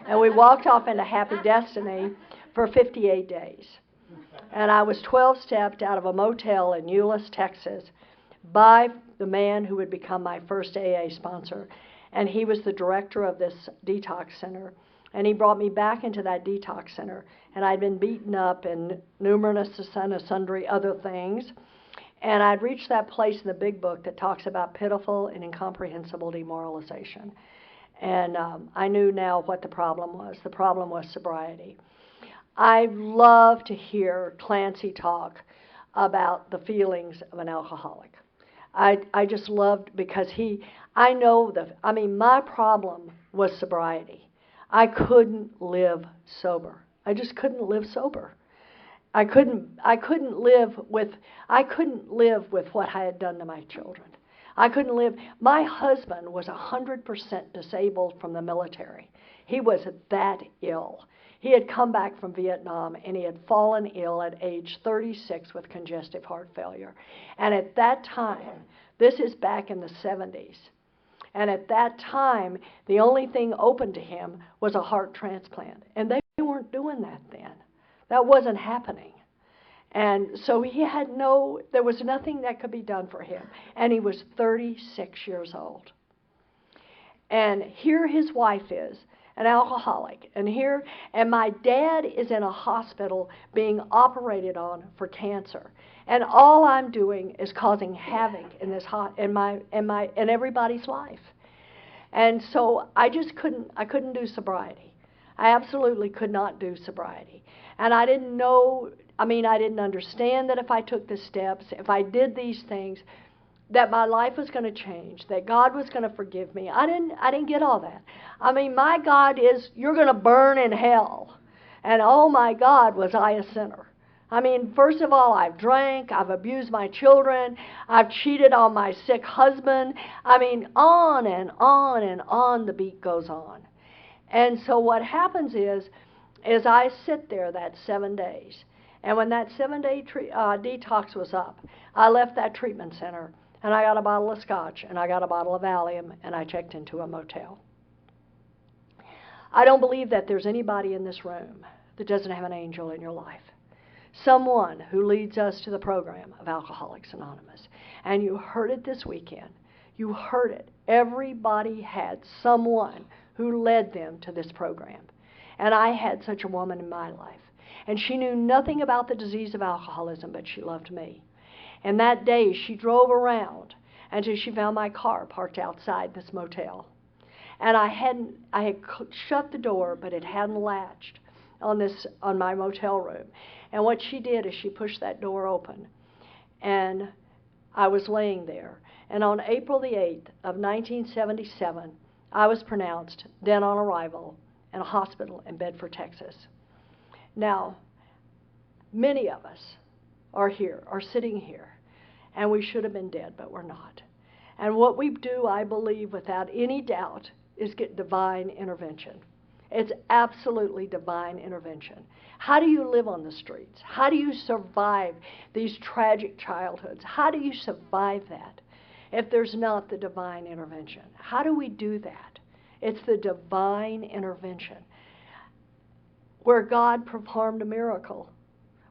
And we walked off into happy destiny for 58 days. And I was 12-stepped out of a motel in Euless, Texas, by the man who would become my first AA sponsor. And he was the director of this detox center. And he brought me back into that detox center. And I'd been beaten up in numerous and sundry other things. And I'd reached that place in the big book that talks about pitiful and incomprehensible demoralization. And I knew now what the problem was. The problem was sobriety. I love to hear Clancy talk about the feelings of an alcoholic. I just loved, because my problem was sobriety. I couldn't live sober. I just couldn't live sober. I couldn't live with what I had done to my children. I couldn't live. My husband was 100% disabled from the military. He was that ill. He had come back from Vietnam, and he had fallen ill at age 36 with congestive heart failure. And at that time, this is back in the 70s, and at that time, the only thing open to him was a heart transplant. And they weren't doing that then. That wasn't happening. And so there was nothing that could be done for him. And he was 36 years old. And here his wife is, an alcoholic. And my dad is in a hospital being operated on for cancer. And all I'm doing is causing havoc in everybody's life. And so I couldn't do sobriety. I absolutely could not do sobriety. And I didn't understand that if I took the steps, if I did these things, that my life was going to change, that God was going to forgive me. I didn't get all that. My God is, you're going to burn in hell. And oh my God, was I a sinner. First of all, I've drank, I've abused my children, I've cheated on my sick husband. On and on and on the beat goes on. And so what happens is I sit there that 7 days. And when that 7-day detox was up, I left that treatment center, and I got a bottle of scotch, and I got a bottle of Valium, and I checked into a motel. I don't believe that there's anybody in this room that doesn't have an angel in your life. Someone who leads us to the program of Alcoholics Anonymous. And you heard it this weekend. You heard it. Everybody had someone who led them to this program. And I had such a woman in my life. And she knew nothing about the disease of alcoholism, but she loved me. And that day she drove around until she found my car parked outside this motel. And I had shut the door, but it hadn't latched on my motel room. And what she did is she pushed that door open. And I was laying there. And on April the 8th of 1977, I was pronounced dead on arrival in a hospital in Bedford, Texas. Now, many of us are sitting here, and we should have been dead, but we're not. And what we do, I believe, without any doubt, is get divine intervention. It's absolutely divine intervention. How do you live on the streets? How do you survive these tragic childhoods? How do you survive that if there's not the divine intervention? How do we do that? It's the divine intervention where God performed a miracle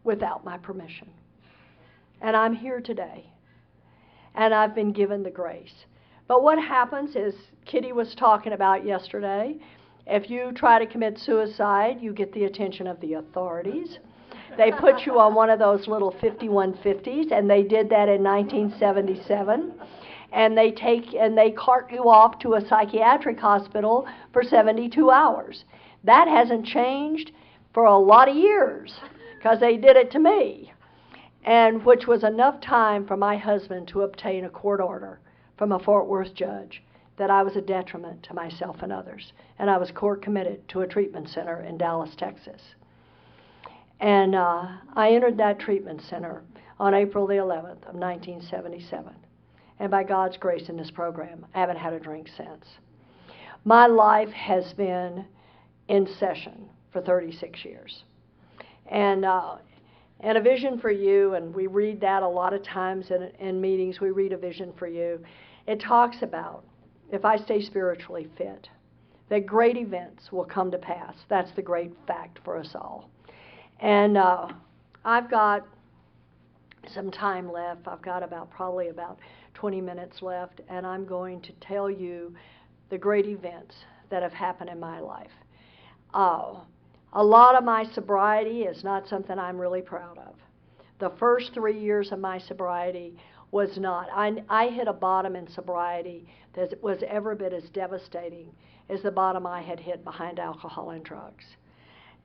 without my permission. And I'm here today, and I've been given the grace. But what happens is, Kitty was talking about yesterday, if you try to commit suicide, you get the attention of the authorities. They put you on one of those little 5150s, and they did that in 1977. And they cart you off to a psychiatric hospital for 72 hours. That hasn't changed for a lot of years, because they did it to me. And which was enough time for my husband to obtain a court order from a Fort Worth judge that I was a detriment to myself and others. And I was court committed to a treatment center in Dallas, Texas. And I entered that treatment center on April the 11th of 1977. And by God's grace in this program, I haven't had a drink since. My life has been in session for 36 years. And A Vision for You, and we read that a lot of times in meetings, we read A Vision for You. It talks about, if I stay spiritually fit, that great events will come to pass. That's the great fact for us all. And I've got some time left. I've got probably about 20 minutes left, and I'm going to tell you the great events that have happened in my life. A lot of my sobriety is not something I'm really proud of. The first 3 years of my sobriety was not. I hit a bottom in sobriety that was every bit as devastating as the bottom I had hit behind alcohol and drugs.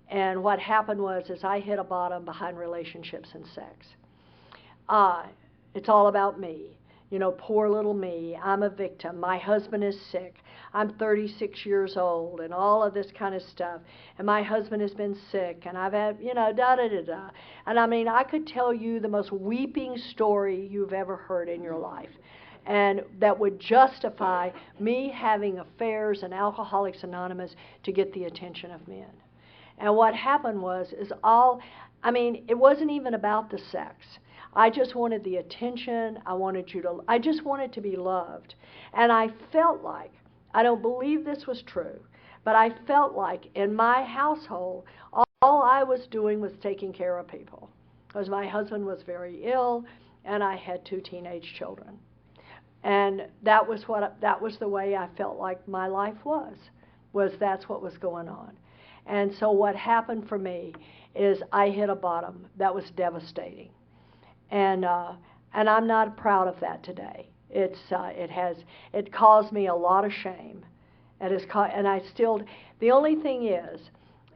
And what happened was I hit a bottom behind relationships and sex. It's all about me. You know, poor little me. I'm a victim. My husband is sick. I'm 36 years old and all of this kind of stuff. And my husband has been sick and I've had, da-da-da-da. And I mean, I could tell you the most weeping story you've ever heard in your life. and that would justify me having affairs in Alcoholics Anonymous to get the attention of men. And what happened it wasn't even about the sex. I just wanted the attention. I just wanted to be loved. And I felt like, I don't believe this was true, but I felt like in my household, all I was doing was taking care of people. Because my husband was very ill, and I had 2 teenage children. And that was the way I felt like my life was that's what was going on. And so what happened for me is I hit a bottom that was devastating. And I'm not proud of that today. It caused me a lot of shame. The only thing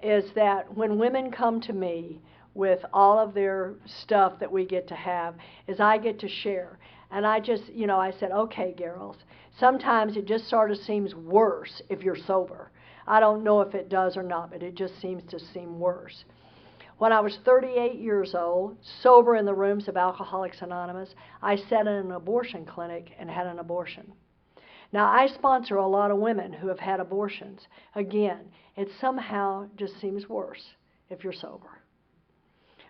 is that when women come to me with all of their stuff that we get to have, is I get to share. And I just, I said, okay, girls, sometimes it just sort of seems worse if you're sober. I don't know if it does or not, but it just seems to seem worse. When I was 38 years old, sober in the rooms of Alcoholics Anonymous, I sat in an abortion clinic and had an abortion. Now, I sponsor a lot of women who have had abortions. Again, it somehow just seems worse if you're sober.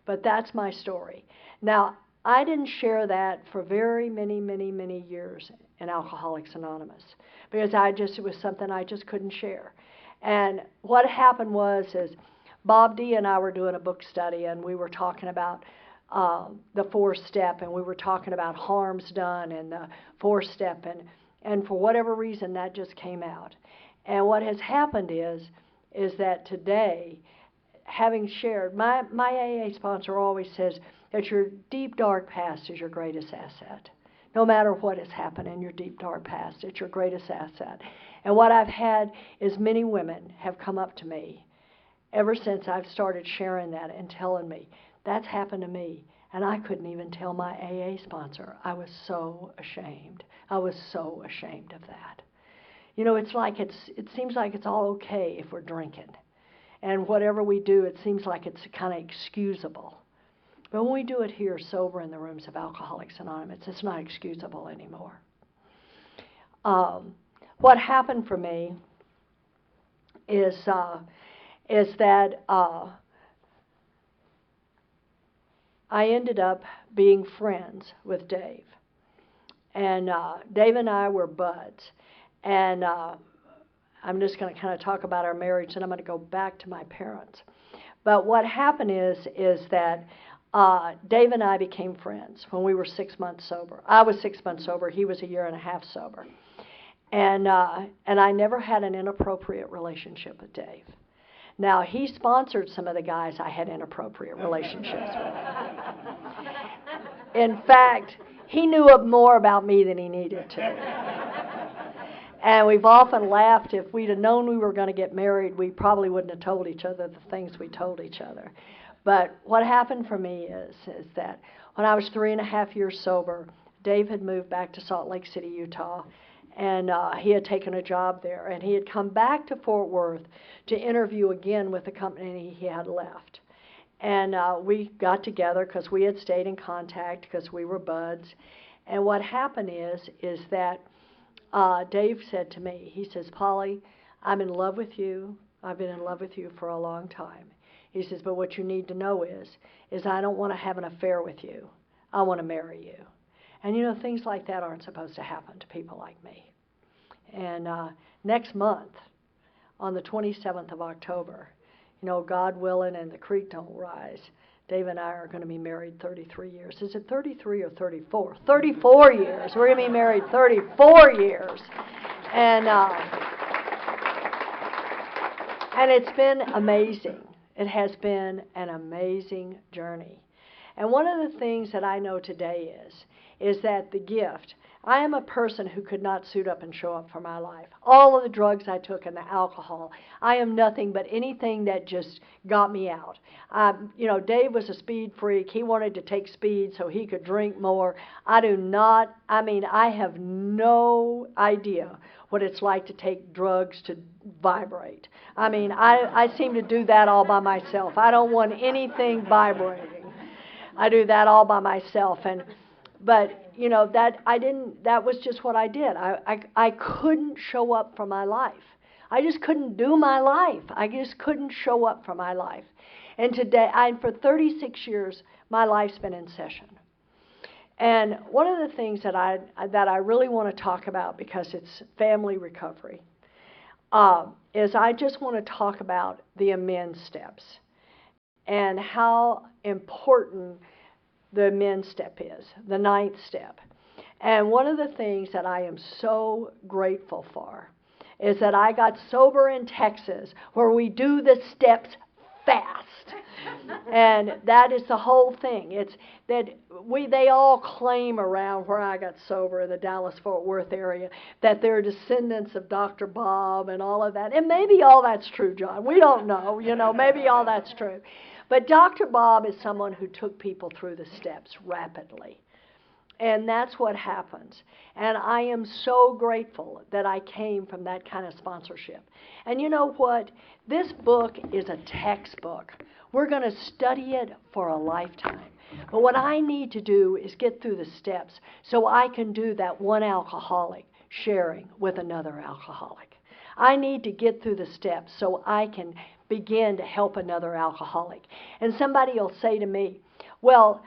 But that's my story. Now, I didn't share that for very many, many, many years in Alcoholics Anonymous because it was something I just couldn't share. And what happened is Bob D. and I were doing a book study, and we were talking about the 4-step, and we were talking about harms done and the 4-step, and for whatever reason, that just came out. And what has happened is that today, having shared, my AA sponsor always says that your deep, dark past is your greatest asset. No matter what has happened in your deep, dark past, it's your greatest asset. And what I've had is many women have come up to me ever since I've started sharing that and telling me, that's happened to me. And I couldn't even tell my AA sponsor. I was so ashamed. I was so ashamed of that. It seems like it's all okay if we're drinking. And whatever we do, it seems like it's kind of excusable. But when we do it here sober in the rooms of Alcoholics Anonymous, it's not excusable anymore. What happened for me is that I ended up being friends with Dave. And Dave and I were buds. And I'm just going to kind of talk about our marriage, and I'm going to go back to my parents. But what happened is that Dave and I became friends when we were 6 months sober. I was 6 months sober. He was 1.5 years sober. And I never had an inappropriate relationship with Dave. Now, he sponsored some of the guys I had inappropriate relationships with. In fact, he knew more about me than he needed to. And we've often laughed, if we'd have known we were going to get married, we probably wouldn't have told each other the things we told each other. But what happened for me is that when I was 3.5 years sober, Dave had moved back to Salt Lake City, Utah, and he had taken a job there. And he had come back to Fort Worth to interview again with the company he had left. And we got together because we had stayed in contact because we were buds. And what happened is that Dave said to me, he says, Polly, I'm in love with you. I've been in love with you for a long time. He says, but what you need to know is I don't want to have an affair with you. I want to marry you. And things like that aren't supposed to happen to people like me. And next month, on the 27th of October, God willing and the creek don't rise, Dave and I are going to be married 33 years. Is it 33 or 34? 34 years. We're going to be married 34 years. And it's been amazing. It has been an amazing journey. And one of the things that I know today is that the gift, I am a person who could not suit up and show up for my life. All of the drugs I took and the alcohol, I am nothing but anything that just got me out. Dave was a speed freak. He wanted to take speed so he could drink more. I have no idea what it's like to take drugs to vibrate. I seem to do that all by myself. I don't want anything vibrating. I do that all by myself. But you know, that was just what I did. I couldn't show up for my life. I just couldn't do my life. I just couldn't show up for my life. And today, for 36 years, my life's been in session. And one of the things that I really want to talk about, because it's family recovery, is I just want to talk about the amends steps and how important the amends step is, the 9th step. And one of the things that I am so grateful for is that I got sober in Texas, where we do the steps fast. And that is the whole thing. It's that they all claim around where I got sober in the Dallas-Fort Worth area that they're descendants of Dr. Bob and all of that. And maybe all that's true, John. We don't know, you know, maybe all that's true. But Dr. Bob is someone who took people through the steps rapidly. And that's what happens. And I am so grateful that I came from that kind of sponsorship. And you know what? This book is a textbook. We're going to study it for a lifetime. But what I need to do is get through the steps so I can do that one alcoholic sharing with another alcoholic. I need to get through the steps so I can begin to help another alcoholic. And somebody will say to me, well,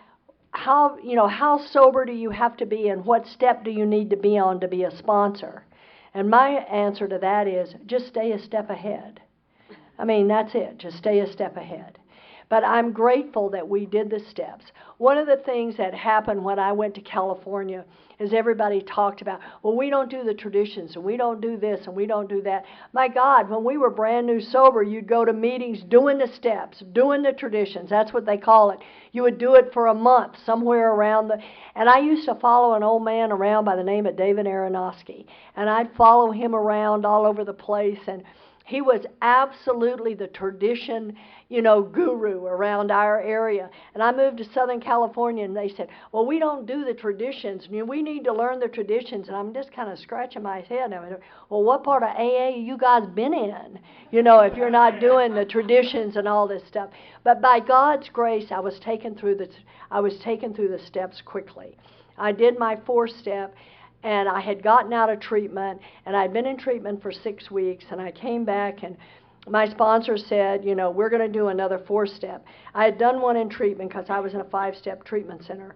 how sober do you have to be, and what step do you need to be on to be a sponsor? And my answer to that is just stay a step ahead. I mean, that's it. Just stay a step ahead. But I'm grateful that we did the steps. One of the things that happened when I went to California is everybody talked about, well, we don't do the traditions, and we don't do this, and we don't do that. My God, when we were brand new sober, you'd go to meetings doing the steps, doing the traditions. That's what they call it. You would do it for a month somewhere around and I used to follow an old man around by the name of David Aronofsky. And I'd follow him around all over the place, and he was absolutely the tradition, guru around our area. And I moved to Southern California, and they said, well, we don't do the traditions. We need to learn the traditions. And I'm just kind of scratching my head. I mean, well, what part of AA you guys been in? If you're not doing the traditions and all this stuff. But by God's grace, I was taken through the steps quickly. I did my 4th step. And I had gotten out of treatment, and I'd been in treatment for 6 weeks, and I came back, and my sponsor said, we're going to do another 4th step. I had done one in treatment because I was in a 5-step treatment center.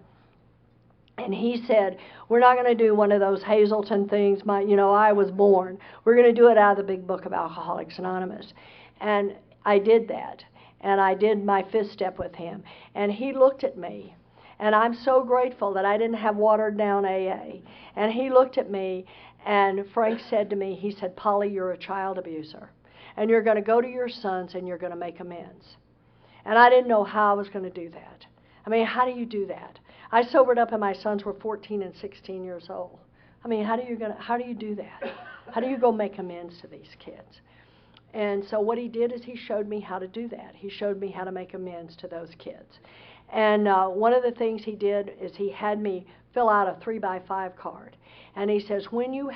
And he said, we're not going to do one of those Hazelton things, I was born. We're going to do it out of the big book of Alcoholics Anonymous. And I did that, and I did my 5th step with him. And he looked at me. And I'm so grateful that I didn't have watered down AA. And he looked at me, and Frank said to me, he said, Polly, you're a child abuser. And you're going to go to your sons and you're going to make amends. And I didn't know how I was going to do that. I mean, how do you do that? I sobered up and my sons were 14 and 16 years old. I mean, how do you do that? How do you go make amends to these kids? And so what he did is he showed me how to do that. He showed me how to make amends to those kids. And one of the things he did is he had me fill out a 3x5 card. And he says, when you're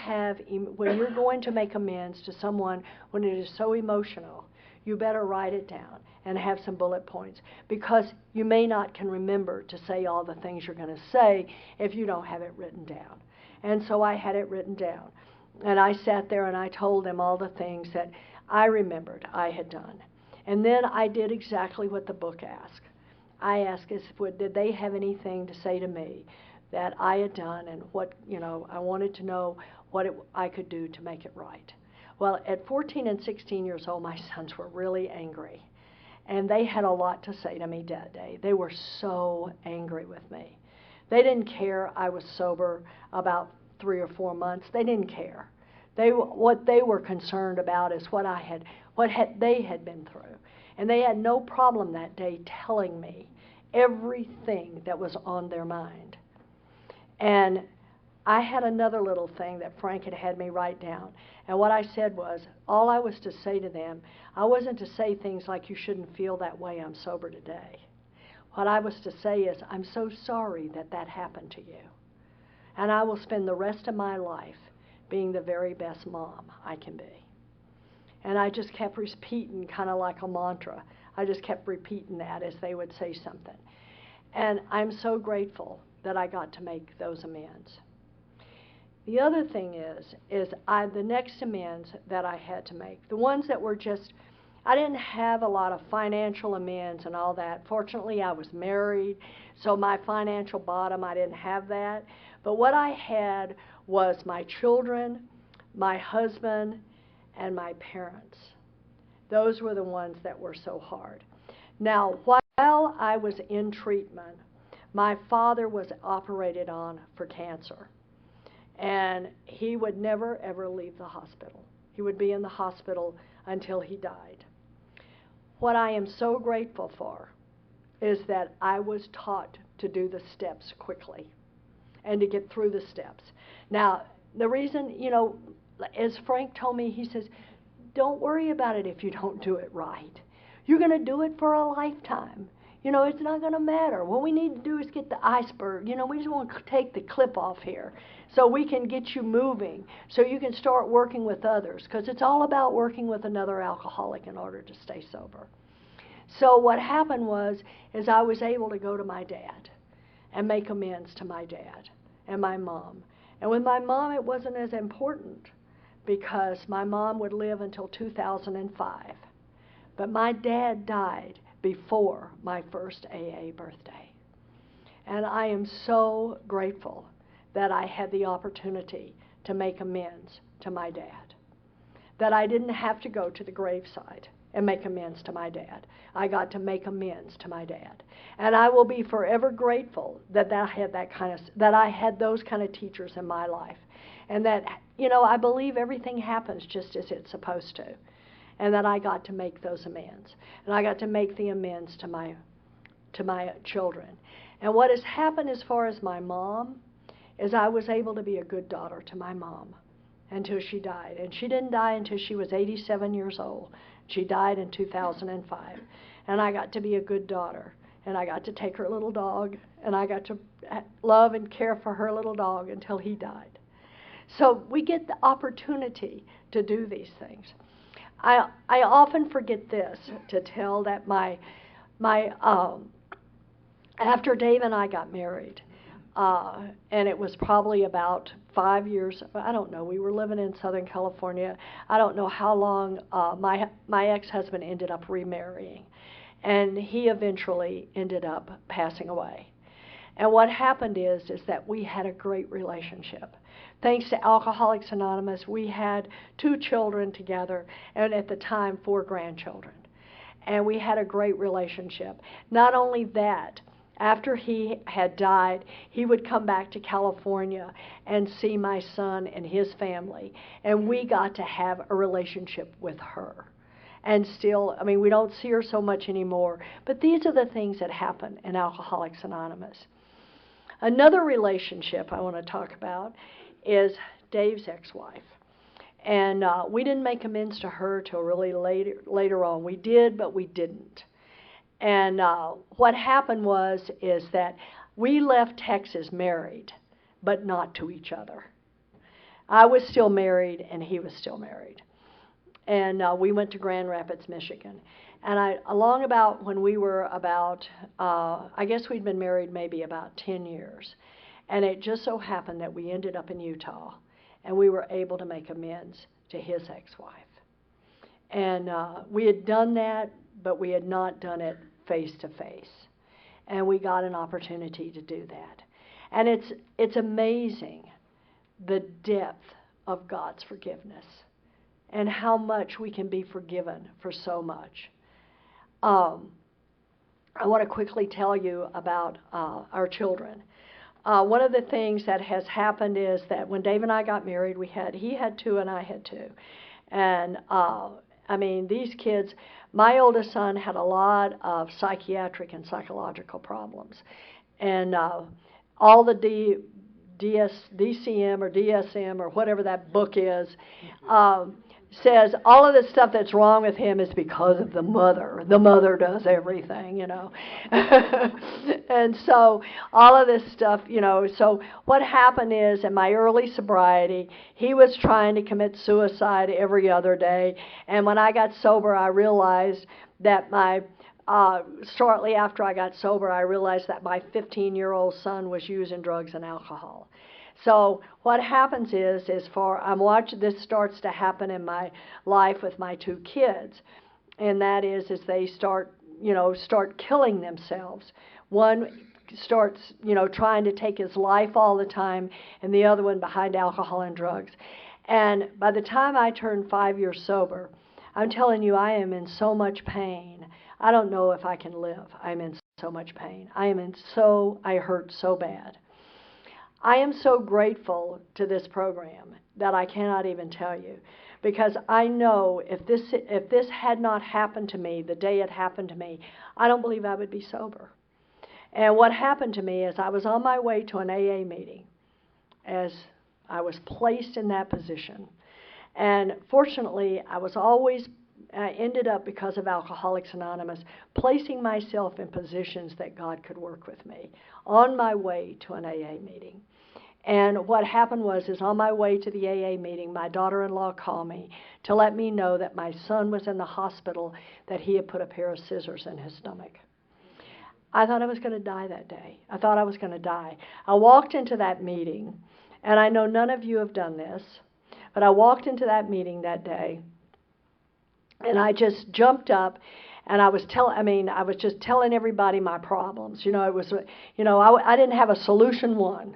going to make amends to someone when it is so emotional, you better write it down and have some bullet points, because you may not can remember to say all the things you're going to say if you don't have it written down. And so I had it written down. And I sat there and I told them all the things that I remembered I had done. And then I did exactly what the book asked. I asked did they have anything to say to me that I had done, and what, I wanted to know what I could do to make it right. Well, at 14 and 16 years old, my sons were really angry, and they had a lot to say to me that day. They were so angry with me. They didn't care I was sober about 3 or 4 months. They didn't care. What they were concerned about is what they had been through. And they had no problem that day telling me everything that was on their mind. And I had another little thing that Frank had me write down. And what I said was, all I was to say to them, I wasn't to say things like, you shouldn't feel that way, I'm sober today. What I was to say is, I'm so sorry that happened to you. And I will spend the rest of my life being the very best mom I can be. And I just kept repeating, kind of like a mantra. I just kept repeating that as they would say something. And I'm so grateful that I got to make those amends. The other thing is the next amends that I had to make, the ones that were just, I didn't have a lot of financial amends and all that. Fortunately, I was married, so my financial bottom, I didn't have that. But what I had was my children, my husband, and my parents. Those were the ones that were so hard. Now, while I was in treatment, my father was operated on for cancer. And he would never, ever leave the hospital. He would be in the hospital until he died. What I am so grateful for is that I was taught to do the steps quickly and to get through the steps. Now, the reason, as Frank told me, he says, don't worry about it if you don't do it right. You're going to do it for a lifetime. It's not going to matter. What we need to do is get the iceberg. We just want to take the clip off here so we can get you moving, so you can start working with others, because it's all about working with another alcoholic in order to stay sober. So what happened is I was able to go to my dad and make amends to my dad and my mom. And with my mom, it wasn't as important because my mom would live until 2005. But my dad died before my first AA birthday. And I am so grateful that I had the opportunity to make amends to my dad, that I didn't have to go to the graveside and make amends to my dad. I got to make amends to my dad. And I will be forever grateful that I had those kind of teachers in my life. And that, I believe everything happens just as it's supposed to. And that I got to make those amends. And I got to make the amends to my children. And what has happened as far as my mom is I was able to be a good daughter to my mom until she died. And she didn't die until she was 87 years old. She died in 2005. And I got to be a good daughter. And I got to take her little dog. And I got to love and care for her little dog until he died. So we get the opportunity to do these things. I often forget this, to tell that after Dave and I got married, and it was probably about 5 years, I don't know, we were living in Southern California. I don't know how long my ex-husband ended up remarrying, and he eventually ended up passing away. And what happened is that we had a great relationship. Thanks to Alcoholics Anonymous, we had 2 children together, and at the time, 4 grandchildren. And we had a great relationship. Not only that, after he had died, he would come back to California and see my son and his family, and we got to have a relationship with her. And still, we don't see her so much anymore, but these are the things that happen in Alcoholics Anonymous. Another relationship I want to talk about is Dave's ex-wife. And we didn't make amends to her till really later on. We did, but we didn't. And what happened is that we left Texas married, but not to each other. I was still married, and he was still married. And we went to Grand Rapids, Michigan. And along about when we were about, I guess we'd been married maybe about 10 years. And it just so happened that we ended up in Utah, and we were able to make amends to his ex-wife. And we had done that, but we had not done it face-to-face. And we got an opportunity to do that. And it's amazing the depth of God's forgiveness and how much we can be forgiven for so much. I want to quickly tell you about our children. One of the things that has happened is that when Dave and I got married, he had 2 and I had 2. And these kids, my oldest son had a lot of psychiatric and psychological problems. And all the DCM or DSM or whatever that book is, says all of the stuff that's wrong with him is because of the mother. The mother does everything, And so all of this stuff, so what happened is in my early sobriety, he was trying to commit suicide every other day. And when I got sober, I realized that my shortly after I got sober, I realized that my 15-year-old son was using drugs and alcohol. So what happens is I'm watching, this starts to happen in my life with my two kids, and that is they start killing themselves. One starts, trying to take his life all the time, and the other one behind alcohol and drugs. And by the time I turned 5 years sober, I'm telling you, I am in so much pain. I don't know if I can live. I'm in so much pain. I hurt so bad. I am so grateful to this program that I cannot even tell you, because I know if this had not happened to me the day it happened to me, I don't believe I would be sober. And what happened to me is I was on my way to an AA meeting as I was placed in that position. And fortunately, I ended up, because of Alcoholics Anonymous, placing myself in positions that God could work with me on my way to an AA meeting. And what happened was on my way to the AA meeting, my daughter-in-law called me to let me know that my son was in the hospital, that he had put a pair of scissors in his stomach. I thought I was going to die that day. I thought I was going to die. I walked into that meeting, and I know none of you have done this, but I walked into that meeting that day, and I just jumped up, and I was just telling everybody my problems. I didn't have a solution one.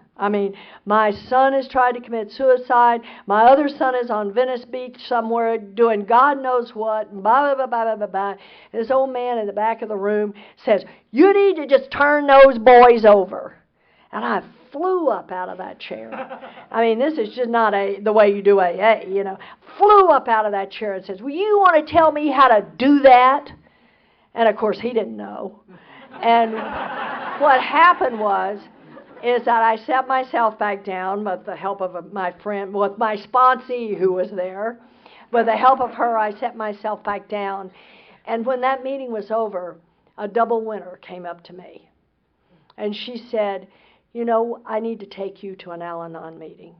My son has tried to commit suicide. My other son is on Venice Beach somewhere doing God knows what. Blah, blah, blah, blah, blah, blah. This old man in the back of the room says, "You need to just turn those boys over." And I flew up out of that chair. This is just not the way you do AA, Flew up out of that chair and says, "Well, you want to tell me how to do that?" And of course, he didn't know. And what happened is that I sat myself back down with the help of my friend, with my sponsee who was there. With the help of her, I sat myself back down. And when that meeting was over, a double winner came up to me. And she said, "I need to take you to an Al-Anon meeting."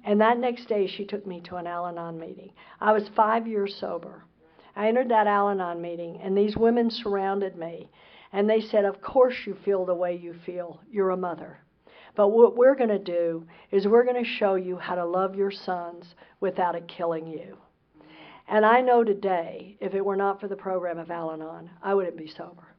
And that next day, she took me to an Al-Anon meeting. I was 5 years sober. I entered that Al-Anon meeting, and these women surrounded me, and they said, "Of course you feel the way you feel. You're a mother. But what we're going to do is we're going to show you how to love your sons without it killing you." And I know today, if it were not for the program of Al-Anon, I wouldn't be sober,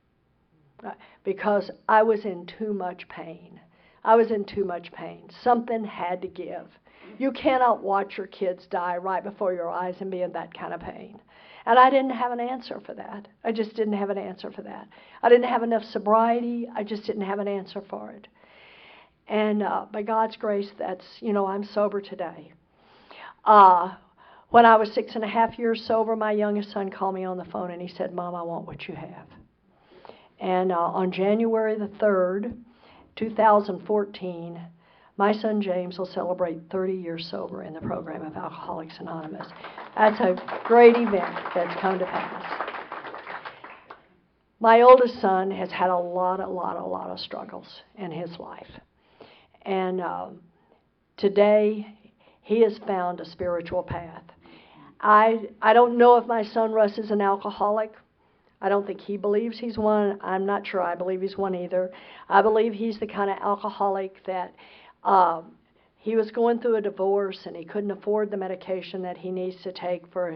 because I was in too much pain. I was in too much pain. Something had to give. You cannot watch your kids die right before your eyes and be in that kind of pain. And I didn't have an answer for that. I just didn't have an answer for that. I didn't have enough sobriety. I just didn't have an answer for it. And by God's grace, I'm sober today. When I was 6.5 years sober, my youngest son called me on the phone and he said, "Mom, I want what you have." And on January the 3rd, 2014, my son James will celebrate 30 years sober in the program of Alcoholics Anonymous. That's a great event that's come to pass. My oldest son has had a lot of struggles in his life. And today, he has found a spiritual path. I don't know if my son Russ is an alcoholic. I don't think he believes he's one. I'm not sure I believe he's one either. I believe he's the kind of alcoholic that he was going through a divorce and he couldn't afford the medication that he needs to take for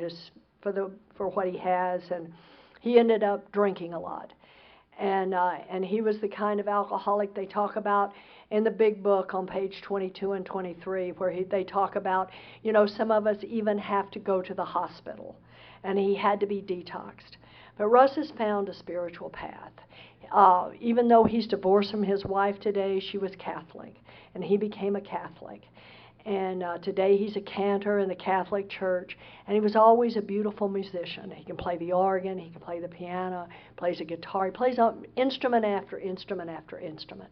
what he has, and he ended up drinking a lot. And he was the kind of alcoholic they talk about in the big book on page 22 and 23, where they talk about, some of us even have to go to the hospital, and he had to be detoxed. But Russ has found a spiritual path. Even though he's divorced from his wife today, she was Catholic, and he became a Catholic. And today he's a cantor in the Catholic Church, and he was always a beautiful musician. He can play the organ, he can play the piano, plays a guitar, he plays instrument after instrument after instrument.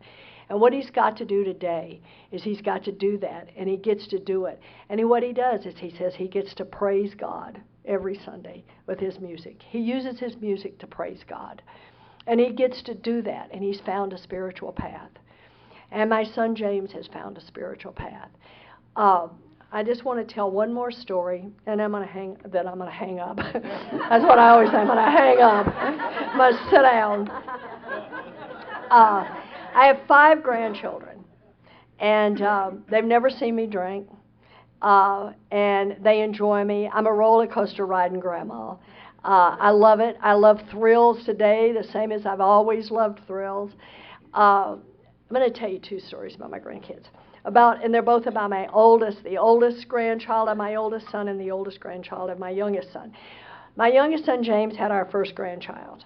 And what he's got to do today is he's got to do that, and he gets to do it. And what he does is he says he gets to praise God every Sunday with his music. He uses his music to praise God. And he gets to do that, and he's found a spiritual path. And my son James has found a spiritual path. I just want to tell one more story, and I'm going to hang up. That's what I always say. I'm going to hang up. I'm going to sit down. I have 5 grandchildren, and they've never seen me drink, and they enjoy me. I'm a roller coaster riding grandma. I love it. I love thrills today, the same as I've always loved thrills. I'm going to tell you 2 stories about my grandkids. And they're both about the oldest grandchild of my oldest son, and the oldest grandchild of my youngest son. My youngest son, James, had our first grandchild.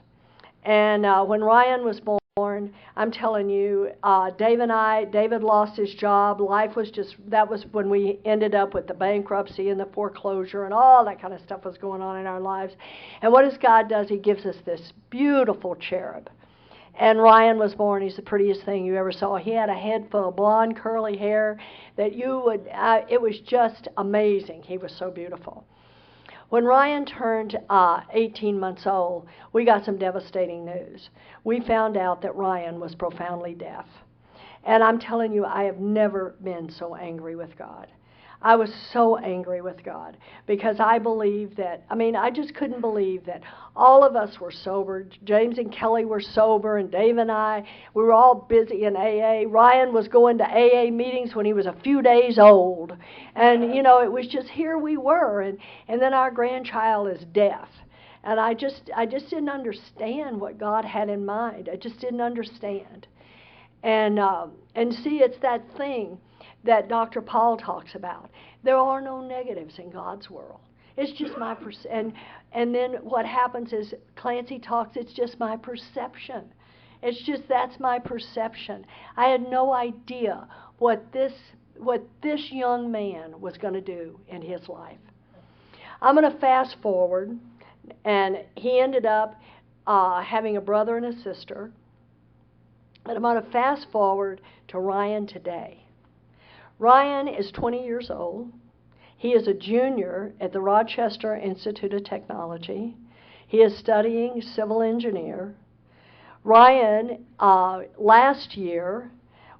And when Ryan was born, I'm telling you, David lost his job. That was when we ended up with the bankruptcy and the foreclosure and all that kind of stuff was going on in our lives. And what does God do? He gives us this beautiful cherub. And Ryan was born. He's the prettiest thing you ever saw. He had a head full of blonde, curly hair that it was just amazing. He was so beautiful. When Ryan turned 18 months old, we got some devastating news. We found out that Ryan was profoundly deaf. And I'm telling you, I have never been so angry with God. I was so angry with God because I just couldn't believe that all of us were sober. James and Kelly were sober, and Dave and I, we were all busy in AA. Ryan was going to AA meetings when he was a few days old. And, it was just here we were. And then our grandchild is deaf. And I just didn't understand what God had in mind. I just didn't understand. And see, it's that thing that Dr. Paul talks about. There are no negatives in God's world. It's just my and then what happens is Clancy talks, it's just my perception. That's my perception. I had no idea what this young man was going to do in his life. I'm going to fast forward, and he ended up having a brother and a sister. And I'm going to fast forward to Ryan today. Ryan is 20 years old. He is a junior at the Rochester Institute of Technology. He is studying civil engineer. Ryan, last year,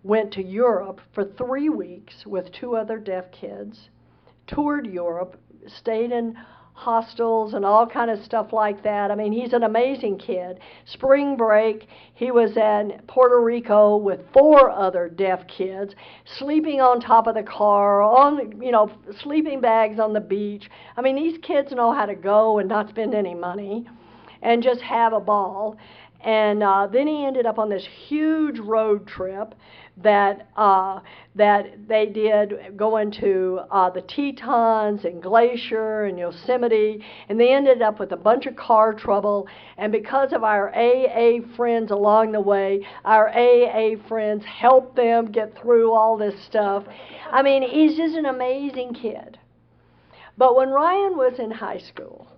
went to Europe for 3 weeks with 2 other deaf kids, toured Europe, stayed in hostels and all kind of stuff like that. I mean, he's an amazing kid. Spring break, he was in Puerto Rico with 4 other deaf kids, sleeping on top of the car, sleeping bags on the beach. I mean, these kids know how to go and not spend any money and just have a ball. And then he ended up on this huge road trip that they did, going to the Tetons and Glacier and Yosemite, and they ended up with a bunch of car trouble. And because of our AA friends along the way, our AA friends helped them get through all this stuff. I mean, he's just an amazing kid. But when Ryan was in high school,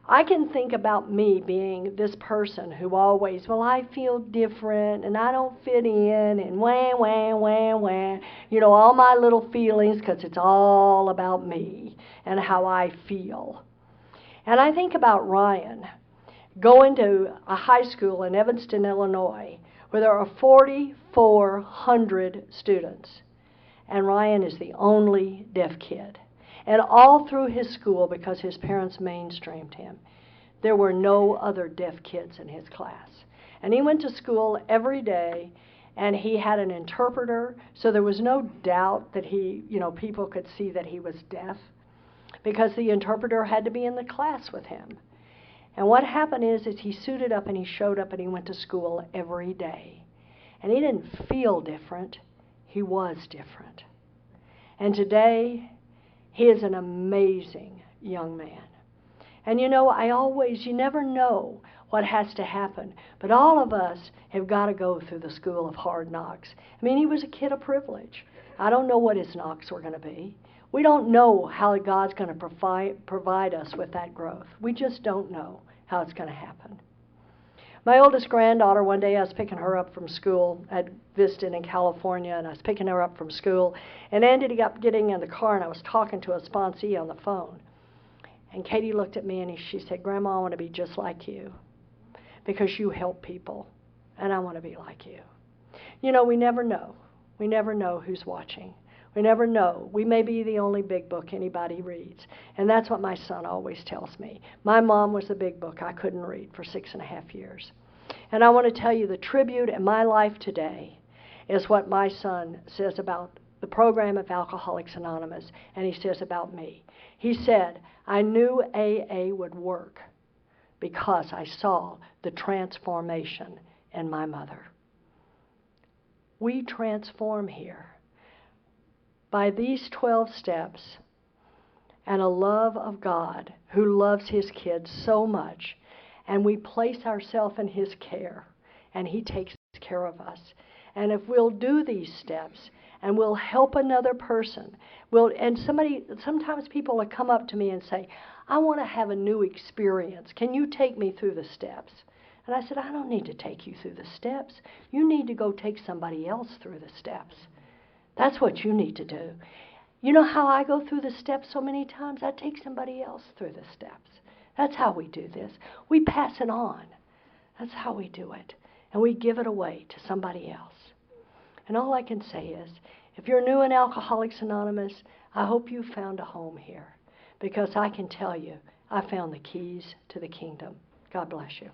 I can think about me being this person who always, I feel different and I don't fit in and wah, wah, wah, wah. All my little feelings, because it's all about me and how I feel. And I think about Ryan going to a high school in Evanston, Illinois, where there are 4,400 students. And Ryan is the only deaf kid. And all through his school, because his parents mainstreamed him, there were no other deaf kids in his class. And he went to school every day, and he had an interpreter, so there was no doubt that people could see that he was deaf, because the interpreter had to be in the class with him. And what happened is he suited up and he showed up and he went to school every day. And he didn't feel different, he was different. And today, he is an amazing young man. And you never know what has to happen. But all of us have got to go through the school of hard knocks. I mean, he was a kid of privilege. I don't know what his knocks were going to be. We don't know how God's going to provide us with that growth. We just don't know how it's going to happen. My oldest granddaughter, one day I was picking her up from school at Vista in California, and I was picking her up from school, and ended up getting in the car, and I was talking to a sponsee on the phone. And Katie looked at me and she said, "Grandma, I want to be just like you because you help people, and I want to be like you." We never know. We never know who's watching. We never know. We may be the only big book anybody reads. And that's what my son always tells me. My mom was the big book I couldn't read for 6.5 years. And I want to tell you the tribute in my life today is what my son says about the program of Alcoholics Anonymous, and he says about me. He said, I knew AA would work because I saw the transformation in my mother. We transform here by these 12 steps and a love of God who loves his kids so much, and we place ourselves in his care, and he takes care of us. And if we'll do these steps and we'll help another person, sometimes people will come up to me and say, I want to have a new experience. Can you take me through the steps? And I said, I don't need to take you through the steps. You need to go take somebody else through the steps. That's what you need to do. You know how I go through the steps so many times? I take somebody else through the steps. That's how we do this. We pass it on. That's how we do it. And we give it away to somebody else. And all I can say is, if you're new in Alcoholics Anonymous, I hope you found a home here. Because I can tell you, I found the keys to the kingdom. God bless you.